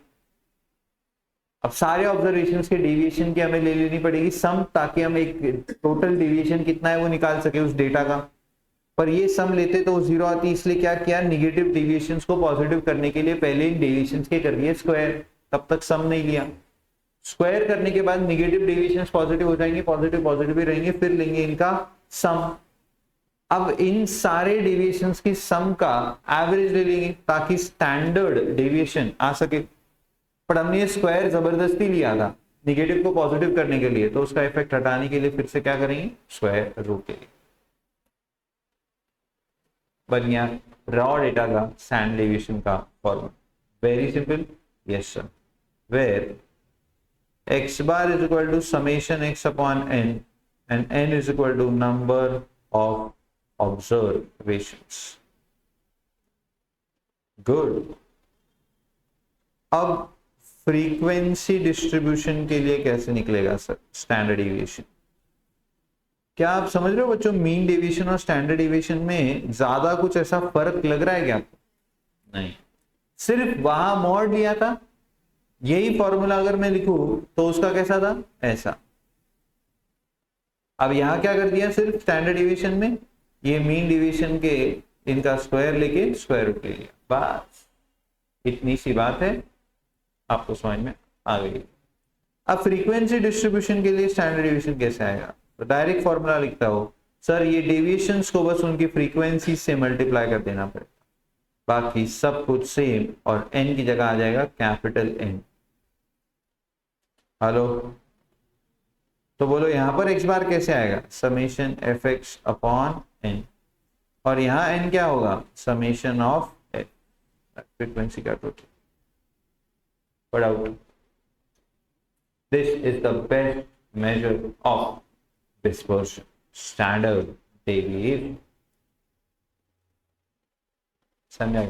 अब सारे ऑब्जर्वेशंस के डेविएशन की हमें ले लेनी पड़ेगी सम, ताकि हम एक टोटल डेविएशन कितना है वो निकाल सके उस डेटा का। पर ये सम लेते तो जीरो आती, इसलिए क्या किया? निगेटिव डेविएशंस को पॉजिटिव करने के लिए पहले इन डेविएशंस के कर दिए स्क्वायर, तब तक सम नहीं लिया। स्क्वायर करने के बाद निगेटिव डेविएशंस पॉजिटिव हो जाएंगे, पॉजिटिव पॉजिटिव ही रहेंगे, फिर लेंगे इनका सम। अब इन सारे डेविएशंस की सम का एवरेज ले लेंगे ताकि स्टैंडर्ड डेविएशन आ सके। पर हमने ये स्क्वायर जबरदस्ती लिया था निगेटिव को पॉजिटिव करने के लिए, तो उसका इफेक्ट हटाने के लिए फिर से क्या करेंगे? स्क्वायर रूट लेंगे। बन गया रॉ डेटा का स्टैंडर्ड डेविएशन का formula. Very simple, yes sir, where x bar is equal to summation x upon n and n is equal to number of observations. Good. अब फ्रीक्वेंसी डिस्ट्रीब्यूशन के लिए कैसे निकलेगा सर स्टैंडर्ड डेविएशन? क्या आप समझ रहे हो बच्चों? मीन डेविएशन और स्टैंडर्ड डेविएशन में ज्यादा कुछ ऐसा फर्क लग रहा है क्या आपको? नहीं, सिर्फ वहां मॉड लिया था, यही फॉर्मूला अगर मैं लिखूं तो उसका कैसा था? ऐसा। अब यहां क्या कर दिया? सिर्फ स्टैंडर्ड डेविएशन में ये मीन डेविएशन के इनका स्क्वायर लेके स्क्वायर रूट ले लिया, बस इतनी सी बात है, आपको समझ में आ गई। अब फ्रीक्वेंसी डिस्ट्रीब्यूशन के लिए स्टैंडर्ड डेविएशन कैसे आएगा? तो डायरेक्ट फॉर्मूला लिखता हो सर, ये डेविएशंस को बस उनकी फ्रीक्वेंसी से मल्टीप्लाई कर देना पड़ेगा, बाकी सब कुछ सेम, और n की जगह आ जाएगा कैपिटल N। हेलो, तो बोलो यहां पर x बार कैसे आएगा? समेशन fx अपॉन n, और यहां n क्या होगा? समेशन ऑफ फ्रीक्वेंसी का टोटल। पढ़ out. This is the best measure of dispersion, standard deviation. समझा?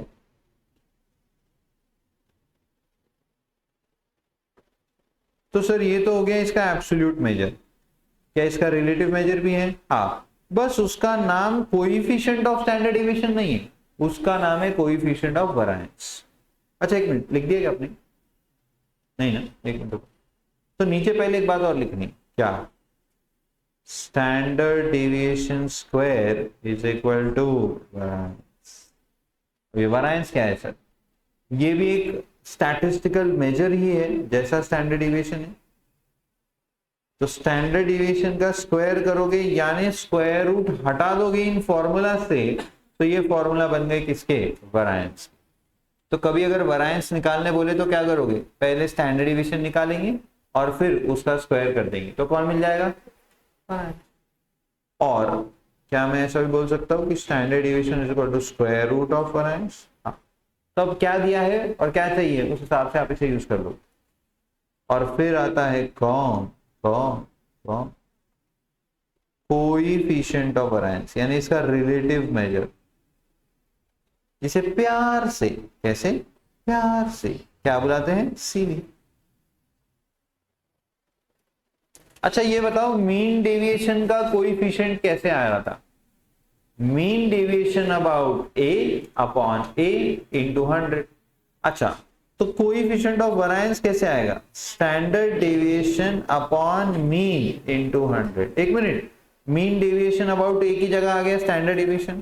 तो सर ये तो हो गया इसका एब्सोल्यूट मेजर। क्या इसका रिलेटिव मेजर भी है? हाँ, बस उसका नाम कोएफिशिएंट ऑफ स्टैंडर्ड डेविएशन नहीं है, उसका नाम है कोएफिशिएंट ऑफ वेरिएंस। अच्छा एक मिनट, लिख दिया क्या आपने? नहीं ना, एक मिनट। तो नीचे पहले एक बात और लिखनी, क्या? Standard deviation square is equal to variance. ये वेरिएंस क्या है सर? ये भी एक स्टैटिस्टिकल मेजर ही है जैसा स्टैंडर्ड डेविएशन है। तो स्टैंडर्ड डिविएशन का स्क्वायर करोगे यानी स्क्वायर रूट हटा दोगे इन फॉर्मूला से, तो ये फॉर्मूला बन गए किसके, वरायंस। तो कभी अगर वरायंस निकालने बोले तो क्या करोगे, पहले स्टैंडर्ड डिविएशन निकालेंगे और फिर उसका स्क्वायर कर देंगे, तो कौन मिल जाएगा, वरायंस। और क्या मैं ऐसा भी बोल सकता हूँ कि standard deviation is equal to square root of variance. तो अब क्या दिया है और क्या चाहिए उस हिसाब से आप इसे यूज कर लो। और फिर आता है कौन कौन कौन कोएफिशिएंट ऑफ वरायंस, यानी इसका रिलेटिव मेजर, जिसे प्यार से, कैसे, प्यार से क्या बुलाते हैं, सीवी। अच्छा ये बताओ मीन डेविएशन का कोएफिशिएंट कैसे आ रहा था, mean deviation about A upon A into 100। अच्छा तो कोएफिशिएंट ऑफ वरायंस कैसे आएगा, standard deviation upon mean into 100। एक मिनट, मीन डेविएशन अबाउट ए की जगह आ गया स्टैंडर्ड डेविएशन।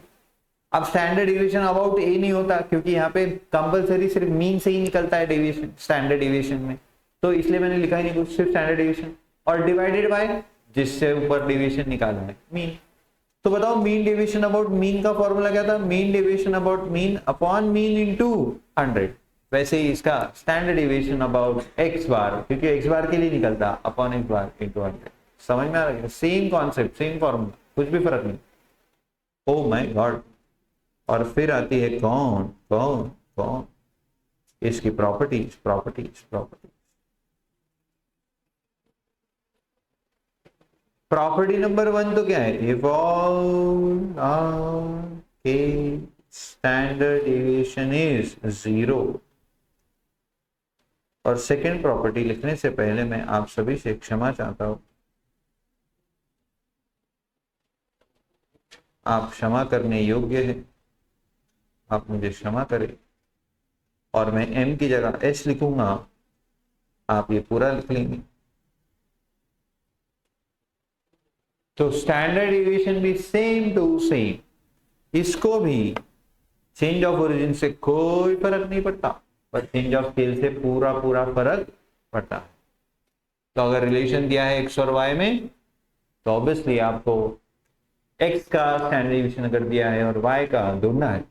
अब स्टैंडर्ड डेविएशन अबाउट ए नहीं होता क्योंकि यहाँ पे कंपलसरी सिर्फ मीन से ही निकलता है डेविएशन स्टैंडर्ड डेविएशन में, तो इसलिए मैंने लिखा ही नहीं कुछ, सिर्फ स्टैंडर्ड डेविएशन और डिवाइडेड बाय जिससे ऊपर डेविएशन निकालना है मीन। तो बताओ मीन डेविएशन अबाउट मीन का फॉर्मूला क्या था, mean deviation about mean upon mean into 100। वैसे ही इसका स्टैंडर्ड डेविएशन अबाउट एक्स बार, क्योंकि एक्स बार के लिए निकलता अपॉन एक्स बार इनटू 100। समझ में आ रहा है, सेम कॉन्सेप्ट सेम फॉर्मूला, कुछ भी फर्क नहीं। Oh my God. और फिर आती है कौन कौन कौन, इसकी properties properties properties. Property number 1 तो क्या है, इवॉल्व के स्टैंडर्ड डेविएशन इज 0। और सेकेंड प्रॉपर्टी लिखने से पहले मैं आप सभी से क्षमा चाहता हूं, आप क्षमा करने योग्य है, आप मुझे क्षमा करें। और मैं m की जगह s लिखूंगा, आप ये पूरा लिख लेंगे। तो स्टैंडर्ड डेविएशन भी सेम टू सेम, इसको भी चेंज ऑफ ओरिजिन से कोई फर्क नहीं पड़ता, पर चेंज ऑफ स्केल से पूरा पूरा फर्क पड़ता है। तो अगर रिलेशन दिया है x और y में, तो ऑब्वियसली आपको x का स्टैंडर्ड डेविएशन अगर दिया है और y का ढूंढना है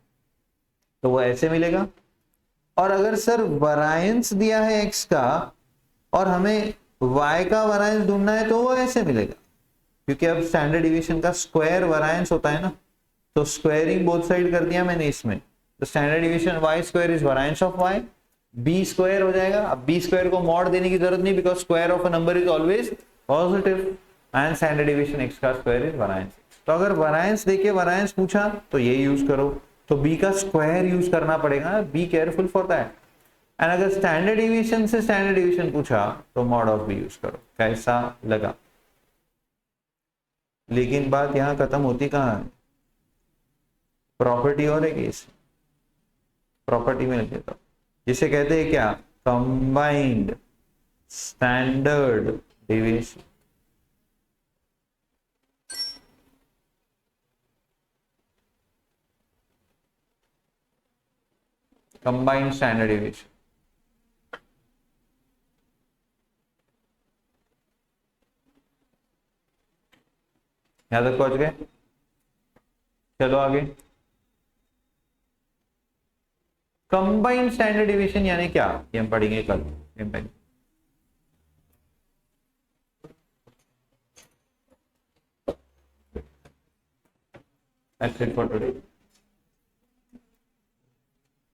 तो वो ऐसे मिलेगा। और अगर सर वरायंस दिया है x का और हमें y का वरायंस ढूंढना है तो वो ऐसे मिलेगा, क्योंकि अब स्टैंडर्ड डिवीजन का स्क्वायर वरायंस होता है ना, तो स्क्वायरिंग बोथ साइड कर दिया मैंने इसमें। तो standard division y square is variance of y, b square हो जाएगा। अब b स्क्वायर को मॉड देने की जरूरत नहीं, because square of a number is always positive and standard division x का स्क्वायर इज वरायंस। तो अगर वरायंस देके वरायंस पूछा तो ये यूज करो, तो b का स्क्वायर यूज करना पड़ेगा, be careful for that. And अगर स्टैंडर्ड डिवीजन से स्टैंडर्ड डिवीजन पूछा तो मॉड ऑफ b यूज करो। कैसा लगा? लेकिन बात यहां खत्म होती कहां है, प्रॉपर्टी और एक केस, प्रॉपर्टी में लिख देता हूं, जिसे कहते हैं क्या, combined standard deviation. Combined standard deviation यहां तक पहुंच गए? चलो आगे। कंबाइंड स्टैंडर्ड डेविएशन यानी क्या, ये हम पढ़ेंगे कल। That's it for today.